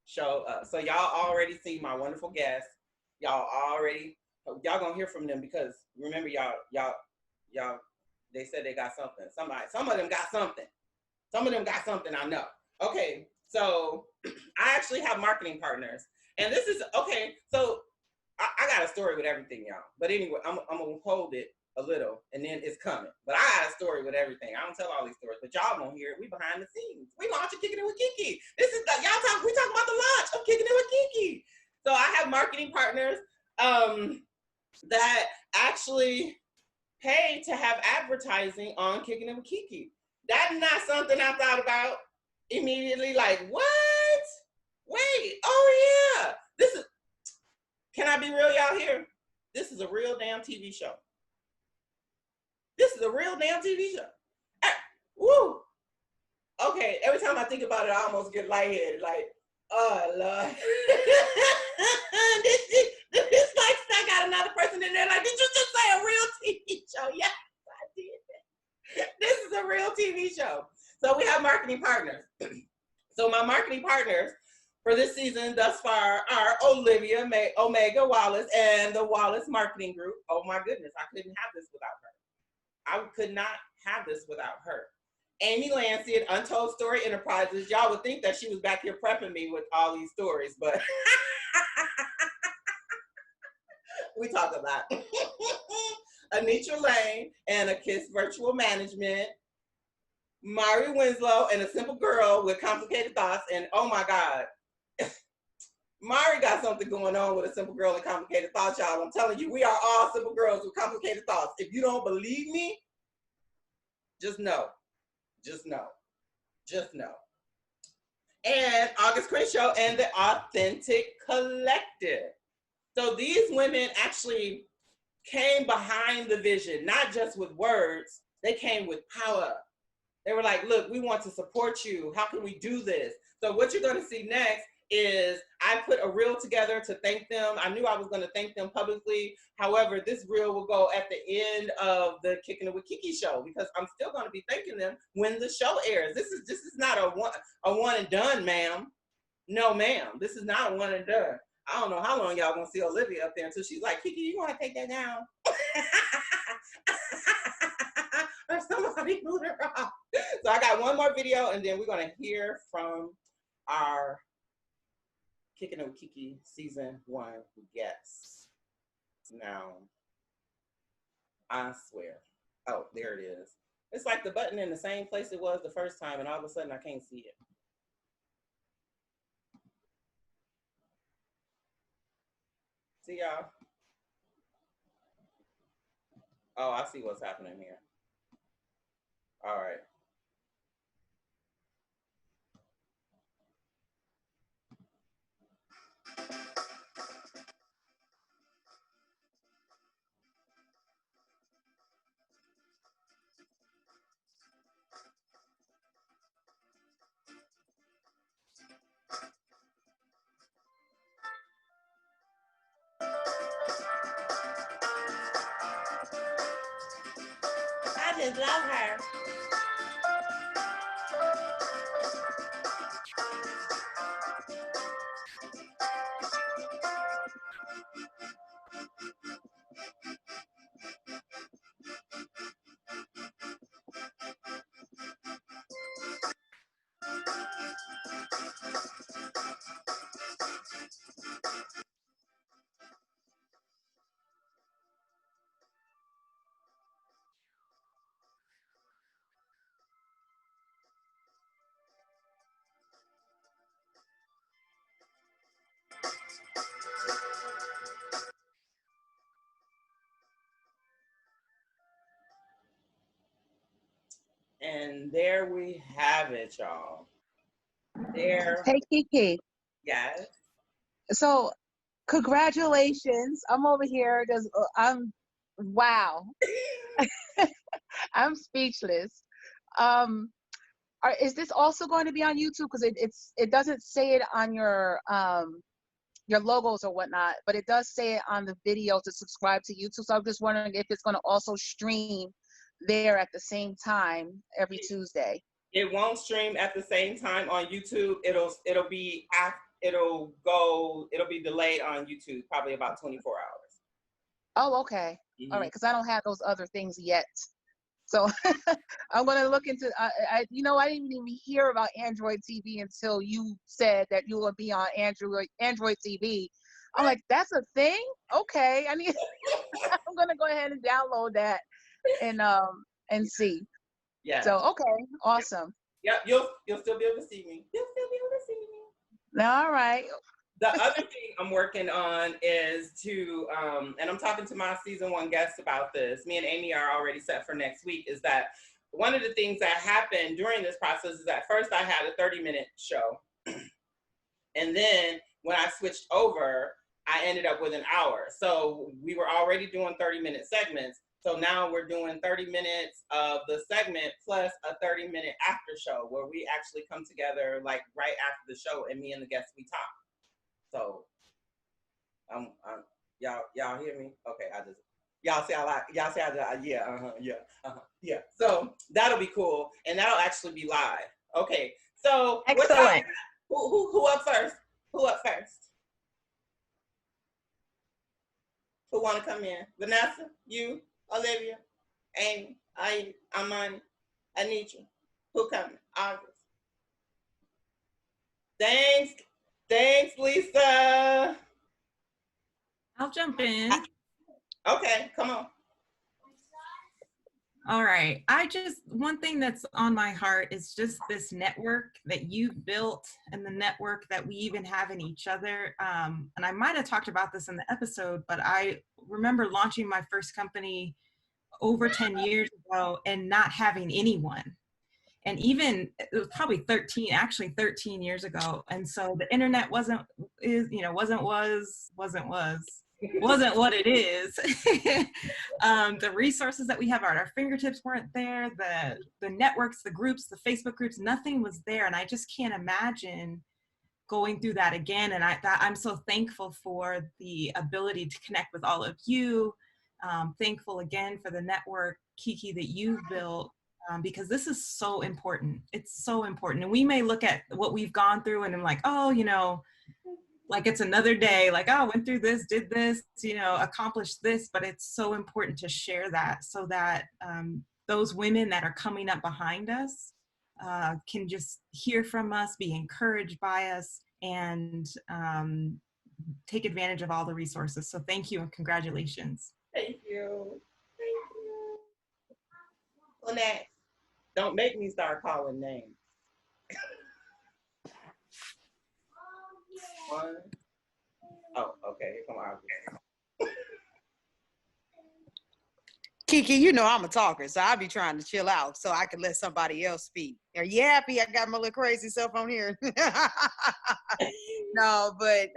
show up. So y'all already see my wonderful guests. Y'all gonna hear from them because remember y'all, they said they got something. Some of them got something. Some of them got something, I know. Okay, so I actually have marketing partners. And this is, okay, so I got a story with everything, y'all. But anyway, I'm gonna hold it a little and then it's coming. But I got a story with everything. I don't tell all these stories, but y'all won't hear it. We behind the scenes. We launching Kickin with KeeKee. We talking about the launch of Kickin with KeeKee. So I have marketing partners that actually pay to have advertising on Kickin with KeeKee. That's not something I thought about immediately, like, what? Wait, oh yeah. Can I be real, y'all here? This is a real damn TV show. This is a real damn TV show. Woo. Okay, every time I think about it, I almost get lightheaded. Like, oh Lord. this like I got another person in there. Like, did you just say a real TV show? Yes, I did. This is a real TV show. So we have marketing partners. So my marketing partners for this season thus far are Olivia Omega Wallace and the Wallace Marketing Group. Oh my goodness, I couldn't have this without her. I could not have this without her. Amy Lancy at Untold Story Enterprises. Y'all would think that she was back here prepping me with all these stories, but we talk a lot. Anitra Lane and A Kiss Virtual Management. Mari Winslow and A Simple Girl with Complicated Thoughts. And oh my God, Mari got something going on with A Simple Girl and Complicated Thoughts, y'all. I'm telling you, we are all simple girls with complicated thoughts. If you don't believe me, just know. Just know. Just know. And August Crenshaw and the Authentic Collective. So these women actually came behind the vision, not just with words, they came with power. They were like, look, we want to support you. How can we do this? So what you're going to see next is I put a reel together to thank them. I knew I was going to thank them publicly. However, this reel will go at the end of the Kickin with KeeKee show because I'm still going to be thanking them when the show airs. This is not a one and done, ma'am. No, ma'am. This is not a one and done. I don't know how long y'all gonna see Olivia up there until she's like, KeeKee, you want to take that down? Or somebody moved her off. So I got one more video and then we're gonna hear from our Kickin with KeeKee season 1 guests. Now, I swear. Oh, there it is. It's like the button in the same place it was the first time and all of a sudden I can't see it. See y'all? Oh, I see what's happening here. All right. And there we have it, y'all. There, Hey, KeeKee. yes. So, congratulations. I'm over here because wow. I'm speechless. Um, is this also going to be on YouTube? Because it doesn't say it on your logos or whatnot, but it does say it on the video to subscribe to YouTube. So I'm just wondering if it's going to also stream there at the same time every Tuesday. It won't stream at the same time on YouTube. It'll be delayed on YouTube, probably about 24 hours. Oh, okay. All right, because I don't have those other things yet. So I'm going to look into, I didn't even hear about Android TV until you said that you will be on Android TV. I'm like, that's a thing? Okay. I'm going to go ahead and download that and see. Yeah. So, okay. Awesome. Yep. You'll still be able to see me. All right. The other thing I'm working on is to, and I'm talking to my season 1 guests about this. Me and Amy are already set for next week. Is that one of the things that happened during this process is that first I had a 30-minute show. And then when I switched over, I ended up with an hour. So we were already doing 30-minute segments. So now we're doing 30 minutes of the segment plus a 30-minute after show where we actually come together like right after the show and me and the guests, we talk. So, y'all hear me? Okay, y'all yeah. So that'll be cool, and that'll actually be live. Okay, so excellent. Who up first? Who up first? Who want to come in? Vanessa, you, Olivia, Amy, Amani, Anitra. Who coming? August. Thanks, Lisa. I'll jump in. Okay, come on. All right. One thing that's on my heart is just this network that you've built and the network that we even have in each other. And I might have talked about this in the episode, but I remember launching my first company over 10 years ago and not having anyone. And even it was probably 13 years ago. And so the internet wasn't what it is. The resources that we have at our fingertips weren't there. The networks, the groups, the Facebook groups, nothing was there. And I just can't imagine going through that again. And I'm so thankful for the ability to connect with all of you. Thankful again for the network, KeeKee, that you've built. Because this is so important. It's so important. And we may look at what we've gone through and I'm like, oh, like it's another day, like, oh, went through this, did this, accomplished this, but it's so important to share that so that those women that are coming up behind us can just hear from us, be encouraged by us, and take advantage of all the resources. So thank you and congratulations. Thank you. Well, next, don't make me start calling names. One. Oh, okay. Come on. KeeKee, I'm a talker, so I'll be trying to chill out so I can let somebody else speak. Are you happy I got my little crazy self on here? No, but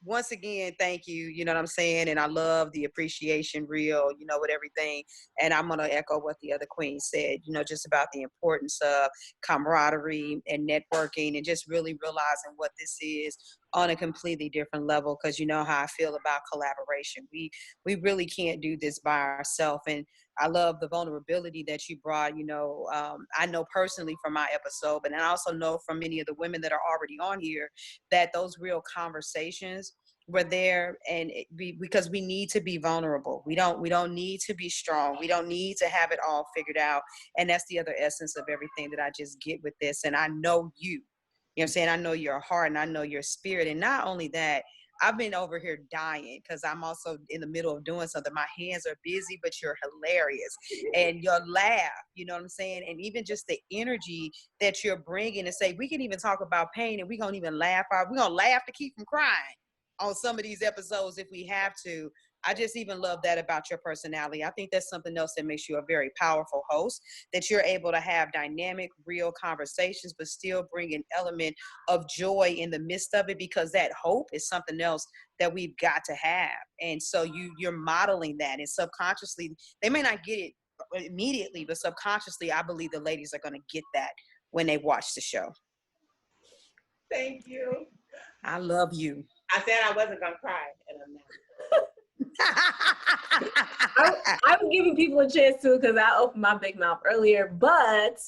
once again, thank you. You know what I'm saying? And I love the appreciation reel, with everything. And I'm going to echo what the other queen said, just about the importance of camaraderie and networking and just really realizing what this is on a completely different level. Because you know how I feel about collaboration. We really can't do this by ourselves. And I love the vulnerability that you brought. I know personally from my episode, but I also know from many of the women that are already on here that those real conversations were there, and because we need to be vulnerable. We don't need to be strong. We don't need to have it all figured out. And that's the other essence of everything that I just get with this. And I know you. You know what I'm saying? I know your heart and I know your spirit. And not only that, I've been over here dying because I'm also in the middle of doing something. My hands are busy, but you're hilarious. And your laugh, you know what I'm saying? And even just the energy that you're bringing to say, we can even talk about pain and we're going to even laugh. We're going to laugh to keep from crying on some of these episodes if we have to. I just even love that about your personality. I think that's something else that makes you a very powerful host, that you're able to have dynamic, real conversations, but still bring an element of joy in the midst of it, because that hope is something else that we've got to have. And so you're modeling that, and subconsciously, they may not get it immediately, but subconsciously, I believe the ladies are going to get that when they watch the show. Thank you. I love you. I said I wasn't gonna cry, and I'm not. I was giving people a chance too, because I opened my big mouth earlier, but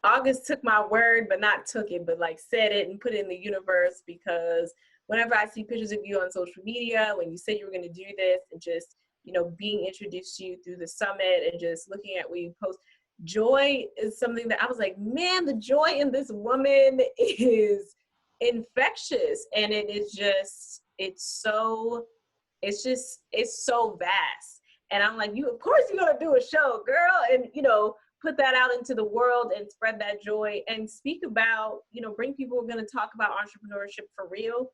August took my word, but not took it, but like said it and put it in the universe, because whenever I see pictures of you on social media, when you said you were going to do this, and just, you know, being introduced to you through the summit and just looking at what you post, joy is something that I was like, man, the joy in this woman is infectious. And it is just, it's so vast. And I'm like, of course you're going to do a show, girl. And, you know, put that out into the world and spread that joy and speak about, you know, bring people who are going to talk about entrepreneurship for real,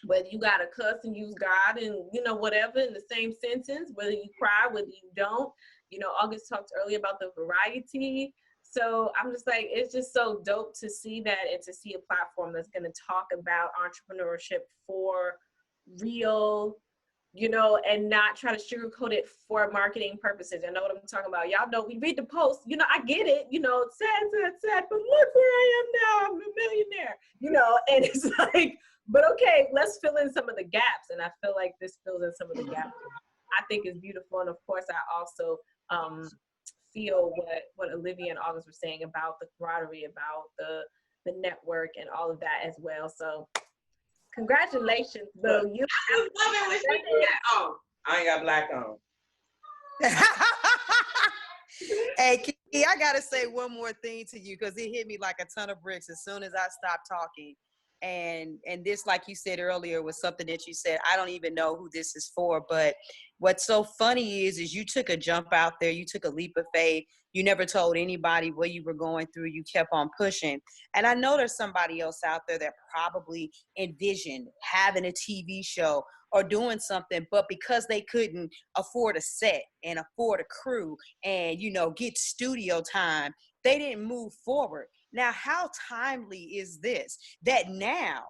whether you got to cuss and use God and, you know, whatever in the same sentence, whether you cry, whether you don't. You know, August talked earlier about the variety. So I'm just like, it's just so dope to see that, and to see a platform that's going to talk about entrepreneurship for real, you know, and not try to sugarcoat it for marketing purposes. I know what I'm talking about. Y'all know, we read the post, you know, I get it, you know, it's sad, but look where I am now, I'm a millionaire, you know, and it's like, but okay, let's fill in some of the gaps. And I feel like this fills in some of the gaps. I think is beautiful. And of course, I also feel what Olivia and August were saying about the camaraderie, about the network and all of that as well. So congratulations, Boo. You I love it when she do that. Oh, I ain't got black on. Hey, KeeKee, I gotta say one more thing to you, because it hit me like a ton of bricks as soon as I stopped talking. And this, like you said earlier, was something that you said, I don't even know who this is for. But what's so funny is you took a jump out there, you took a leap of faith. You never told anybody what you were going through. You kept on pushing. And I know there's somebody else out there that probably envisioned having a TV show or doing something, but because they couldn't afford a set and afford a crew and, you know, get studio time, they didn't move forward. Now, how timely is this? That now,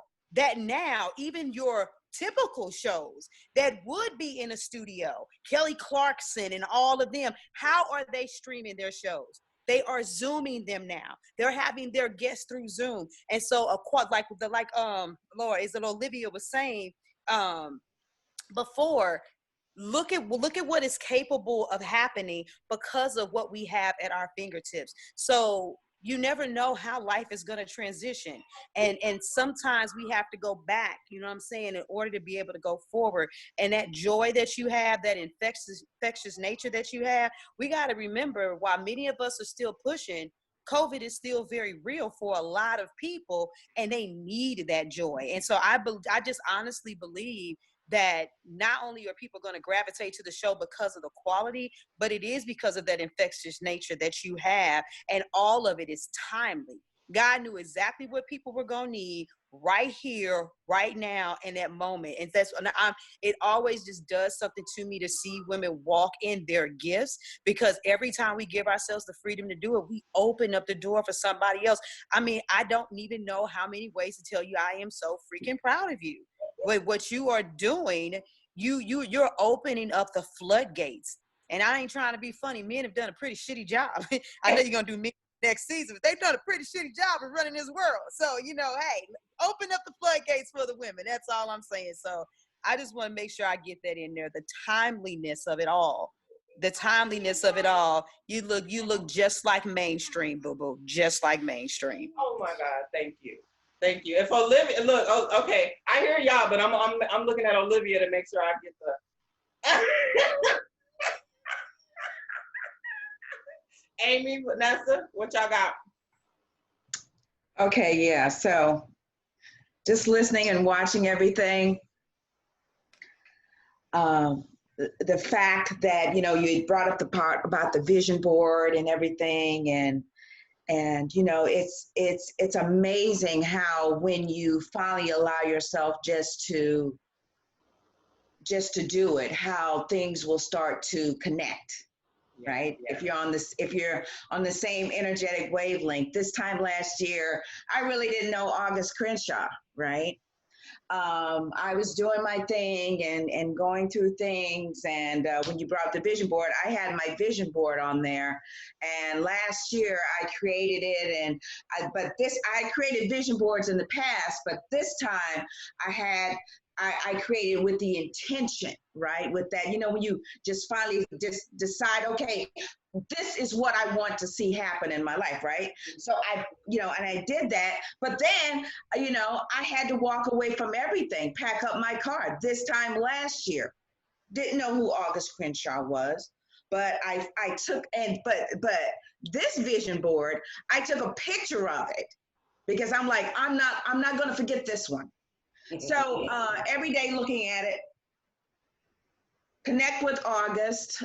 even your typical shows that would be in a studio, Kelly Clarkson and all of them, how are they streaming their shows? They are Zooming them now. They're having their guests through Zoom. And so, Laura, is it Olivia was saying before, look at what is capable of happening because of what we have at our fingertips. So you never know how life is going to transition. And sometimes we have to go back, you know what I'm saying, in order to be able to go forward. And that joy that you have, that infectious nature that you have, we got to remember, while many of us are still pushing, COVID is still very real for a lot of people, and they need that joy. And so I just honestly believe that not only are people going to gravitate to the show because of the quality, but it is because of that infectious nature that you have. And all of it is timely. God knew exactly what people were going to need right here, right now, in that moment. And it always just does something to me to see women walk in their gifts, because every time we give ourselves the freedom to do it, we open up the door for somebody else. I mean, I don't even know how many ways to tell you I am so freaking proud of you. What you are doing, you're opening up the floodgates. And I ain't trying to be funny. Men have done a pretty shitty job. I know you're going to do men next season, but they've done a pretty shitty job of running this world. So, you know, hey, open up the floodgates for the women. That's all I'm saying. So I just want to make sure I get that in there. The timeliness of it all. You look just like mainstream, boo-boo. Just like mainstream. Oh my God, thank you. Thank you. If Olivia, look, oh, okay, I hear y'all, but I'm looking at Olivia to make sure I get the. Amy, Vanessa, what y'all got? Okay, yeah. So, just listening and watching everything. The fact that, you know, you brought up the part about the vision board and everything, and you know, it's amazing how when you finally allow yourself just to just to do it, how things will start to connect. Right? Yeah. If you're on the same energetic wavelength. This time last year, I really didn't know August Crenshaw, right? I was doing my thing and going through things. And when you brought up the vision board, I had my vision board on there. And last year I created it. I created vision boards in the past, but this time I created with the intention, right? With that, when you just finally just decide, okay, this is what I want to see happen in my life, right? So and I did that, but then, I had to walk away from everything, pack up my car. This time last year, didn't know who August Crenshaw was, but but this vision board, I took a picture of it because I'm like, I'm not going to forget this one. So every day looking at it, connect with August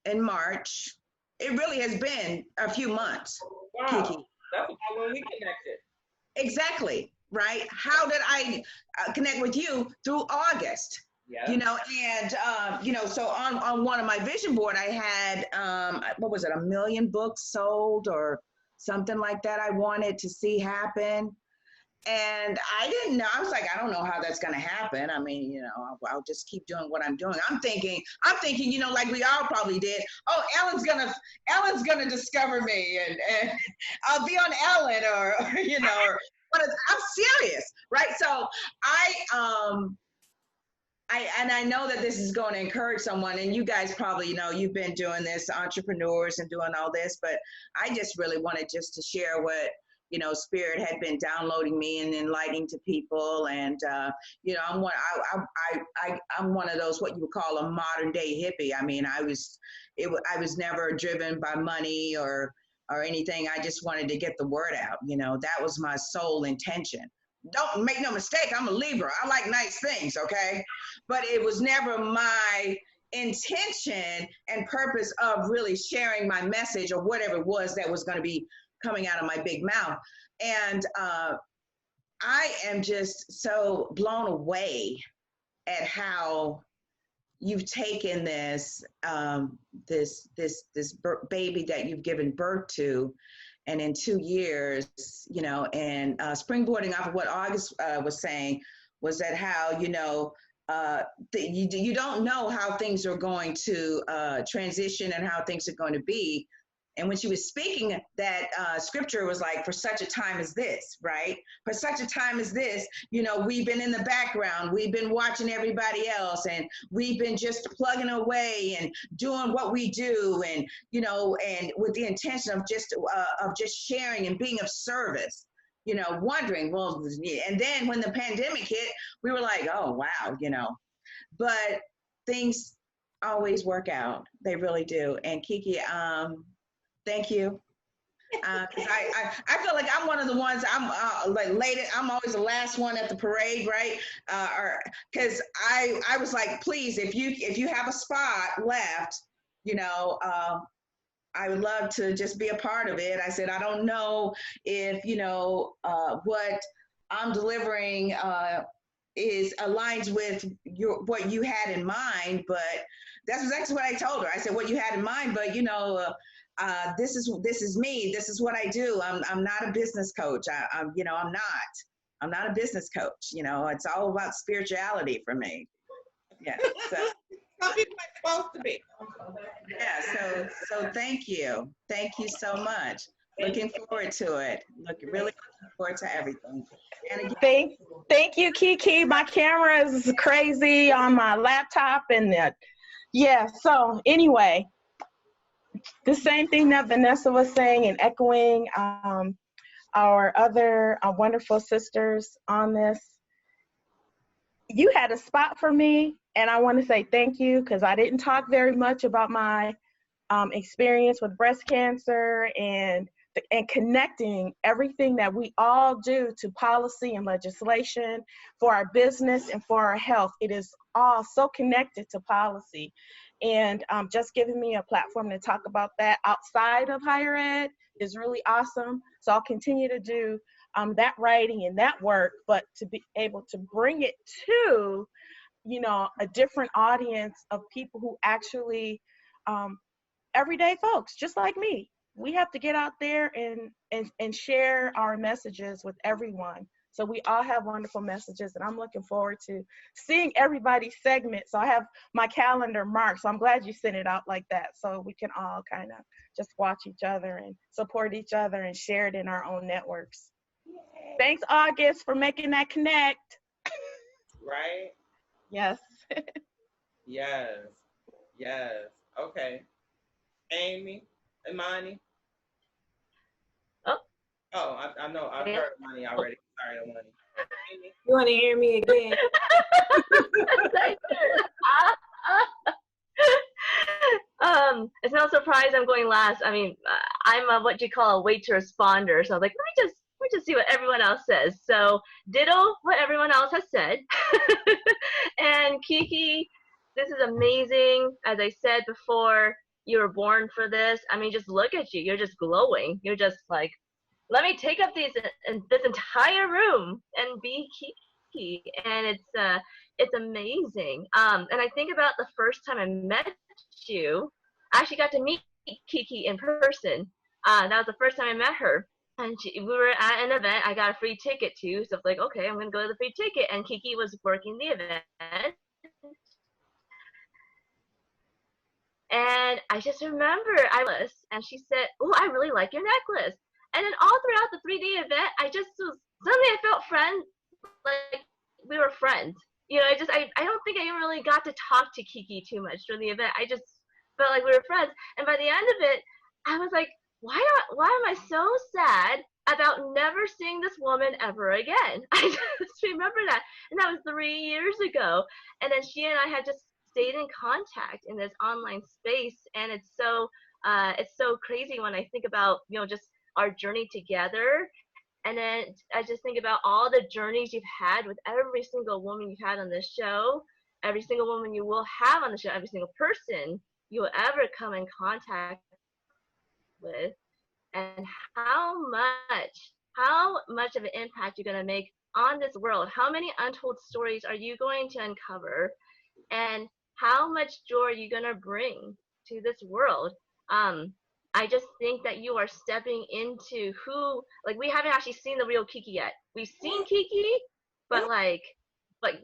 in March. It really has been a few months. Wow, KeeKee. that's when we connected. Exactly, right? How did I connect with you? Through August. Yeah. And so on one of my vision board, I had what was it, 1 million books sold or something like that I wanted to see happen. And I didn't know. I was like, I don't know how that's going to happen. I mean, I'll just keep doing what I'm doing. I'm thinking, like we all probably did. Oh, Ellen's gonna discover me, and I'll be on Ellen, or but I'm serious, right? So I know that this is going to encourage someone, and you guys probably you've been doing this, entrepreneurs, and doing all this, but I just really wanted just to share what Spirit had been downloading me and enlightening to people. And, I'm one of those, what you would call a modern day hippie. I mean, I was never driven by money or anything. I just wanted to get the word out. That was my sole intention. Don't make no mistake. I'm a Libra. I like nice things. Okay. But it was never my intention and purpose of really sharing my message or whatever it was that was going to be coming out of my big mouth. And I am just so blown away at how you've taken this baby that you've given birth to, and in 2 years, and springboarding off of what August was saying, was that how you don't know how things are going to transition and how things are going to be. And when she was speaking, that scripture was like, for such a time as this, right? For such a time as this, we've been in the background. We've been watching everybody else, and we've been just plugging away and doing what we do, and, and with the intention of just sharing and being of service, wondering, well, and then when the pandemic hit, we were like, oh, wow, but things always work out. They really do. And KeeKee, thank you. Cause I feel like I'm one of the ones, I'm like late. I'm always the last one at the parade, right? Cause I was like, please, if you have a spot left, I would love to just be a part of it. I said, I don't know if, what I'm delivering aligns with what you had in mind, but that's exactly what I told her. I said, what you had in mind, but this is me. This is what I do. I'm not a business coach. I'm not a business coach. It's all about spirituality for me. Yeah. So some people are supposed to be. Yeah. So thank you. Thank you so much. Looking forward to it. Really looking forward to everything. And again, Thank you, KeeKee. My camera is crazy on my laptop, and so anyway, the same thing that Vanessa was saying and echoing our other wonderful sisters on this. You had a spot for me, and I want to say thank you, because I didn't talk very much about my experience with breast cancer and connecting everything that we all do to policy and legislation for our business and for our health. It is all so connected to policy. And just giving me a platform to talk about that outside of higher ed is really awesome. So I'll continue to do that writing and that work, but to be able to bring it to you know, a different audience of people who actually, everyday folks, just like me. We have to get out there and share our messages with everyone. So we all have wonderful messages, and I'm looking forward to seeing everybody's segment. So I have my calendar marked. So I'm glad you sent it out like that, so we can all kind of just watch each other and support each other and share it in our own networks. Yay. Thanks, August, for making that connect. Right? Yes. Yes. Yes. Okay. Amy, Imani. Oh, I know. I've heard Imani already. Sorry, Imani. Amy. You want to hear me again? It's no surprise I'm going last. I mean, I'm a, what you call a wait to responder. So I was like, let me just see what everyone else says. So ditto what everyone else has said. And KeeKee, this is amazing. As I said before, you were born for this. I mean, just look at you. You're just glowing. You're just like, let me take up this entire room and be KeeKee. And it's amazing. And I think about the first time I met you. I actually got to meet KeeKee in person. That was the first time I met her. And we were at an event. I got a free ticket too. So I was like, okay, I'm going to go to the free ticket. And KeeKee was working the event. And I just remember and she said, oh, I really like your necklace. And then all throughout the 3D event, suddenly I felt friends, like we were friends. You know, I don't think I even really got to talk to KeeKee too much during the event. I just felt like we were friends. And by the end of it, I was like, why am I so sad about never seeing this woman ever again? I just remember that. And that was 3 years ago. And then she and I had just stayed in contact in this online space. And it's so crazy when I think about, you know, just our journey together. And then I just think about all the journeys you've had with every single woman you've had on this show, every single woman you will have on the show, every single person you will ever come in contact with, and how much of an impact you're going to make on this world. How many untold stories are you going to uncover, and how much joy are you going to bring to this world? I just think that you are stepping into who, like, we haven't actually seen the real KeeKee yet. We've seen KeeKee, but like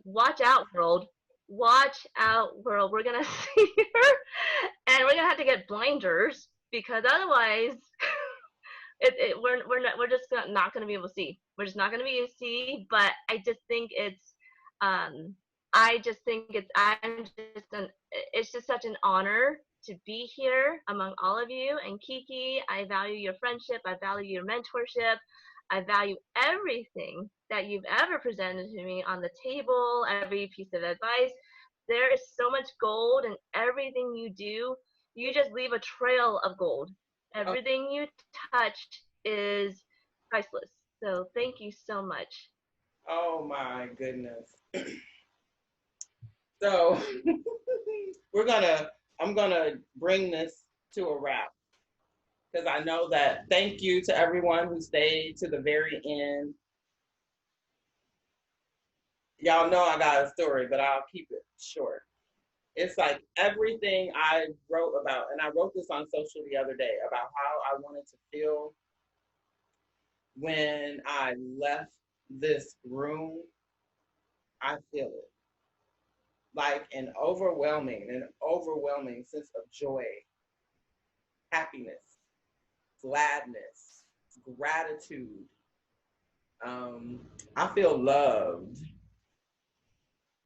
watch out, world. Watch out, world. We're gonna see her, and we're gonna have to get blinders, because otherwise, we're just not gonna be able to see. We're just not gonna be able to see. But I just think it's just such an honor to be here among all of you. And KeeKee, I value your friendship. I value your mentorship. I value everything that you've ever presented to me on the table, every piece of advice. There is so much gold in everything you do. You just leave a trail of gold. Everything you touch is priceless. So thank you so much. Oh my goodness. So I'm gonna bring this to a wrap, because I know that, thank you to everyone who stayed to the very end. Y'all know I got a story, but I'll keep it short. It's like everything I wrote about, and I wrote this on social the other day about how I wanted to feel when I left this room. I feel it. Like an overwhelming sense of joy, happiness, gladness, gratitude. I feel loved.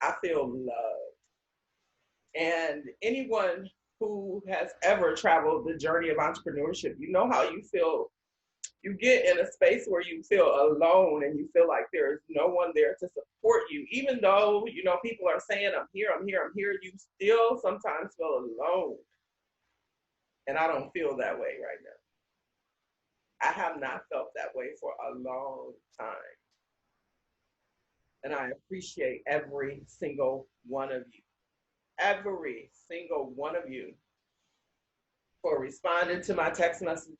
I feel loved. And anyone who has ever traveled the journey of entrepreneurship, you know how you feel. You get in a space where you feel alone and you feel like there is no one there to support you. Even though, you know, people are saying, I'm here, you still sometimes feel alone. And I don't feel that way right now. I have not felt that way for a long time. And I appreciate every single one of you. Every single one of you for responding to my text messages,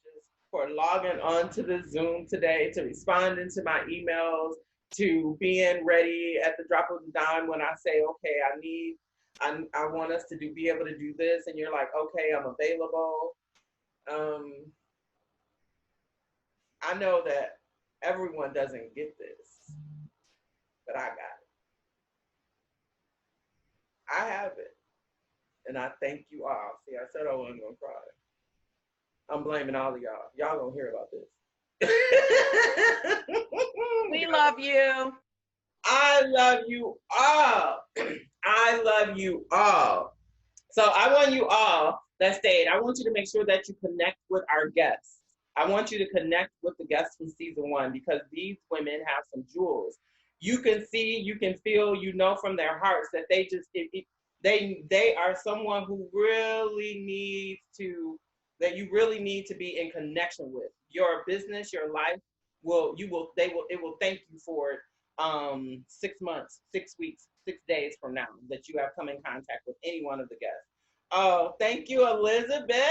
for logging on to the Zoom today, to responding to my emails, to being ready at the drop of the dime when I say, okay, I want us to be able to do this, and you're like, okay, I'm available. I know that everyone doesn't get this, but I got it. I have it. And I thank you all. See, I said I wasn't gonna cry. I'm blaming all of y'all. Y'all gonna hear about this. We love you. I love you all. I love you all. So I want you all that stayed, I want you to make sure that you connect with our guests. I want you to connect with the guests from season 1, because these women have some jewels. You can see, you can feel, you know from their hearts that they just, they are someone who really needs to, that you really need to be in connection with. Your business, your life it will thank you for it 6 months, 6 weeks, 6 days from now that you have come in contact with any one of the guests. Oh, thank you, Elizabeth.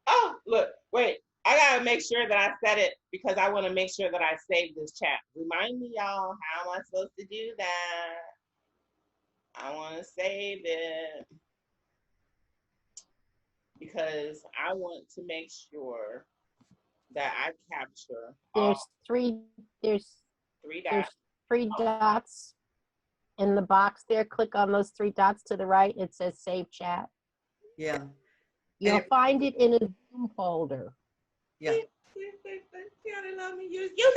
Oh, look, wait. I gotta make sure that I said it because I want to make sure that I save this chat. Remind me, y'all, how am I supposed to do that? I want to save it because I want to make sure that I capture. There's three dots. There's 3 dots in the box there. Click on those 3 dots to the right. It says Save Chat. Yeah. You'll find it in a Zoom folder. Yeah. You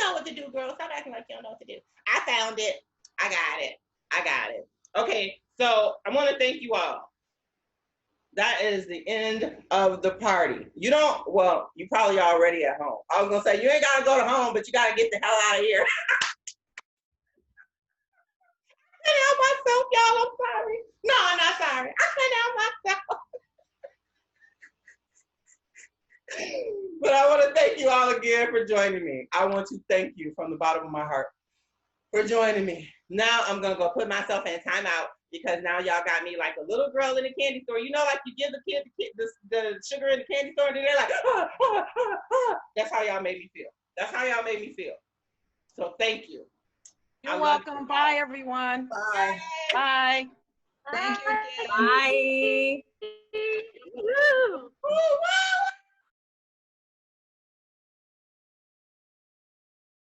know what to do, girl. Stop acting like you don't know what to do. I found it. I got it. Okay, so I want to thank you all. That is the end of the party. You probably already at home. I was going to say, you ain't got to go to home, but you got to get the hell out of here. I couldn't help myself, y'all. I'm sorry. No, I'm not sorry. I couldn't help myself. But I want to thank you all again for joining me. I want to thank you from the bottom of my heart for joining me. Now I'm going to go put myself in timeout because now y'all got me like a little girl in a candy store. You know, like you give the kid the sugar in the candy store and they're like, That's how y'all made me feel. That's how y'all made me feel. So thank you. You're welcome. Bye, everyone. Bye. Bye. Thank you again. Bye. Woo. Woo, woo.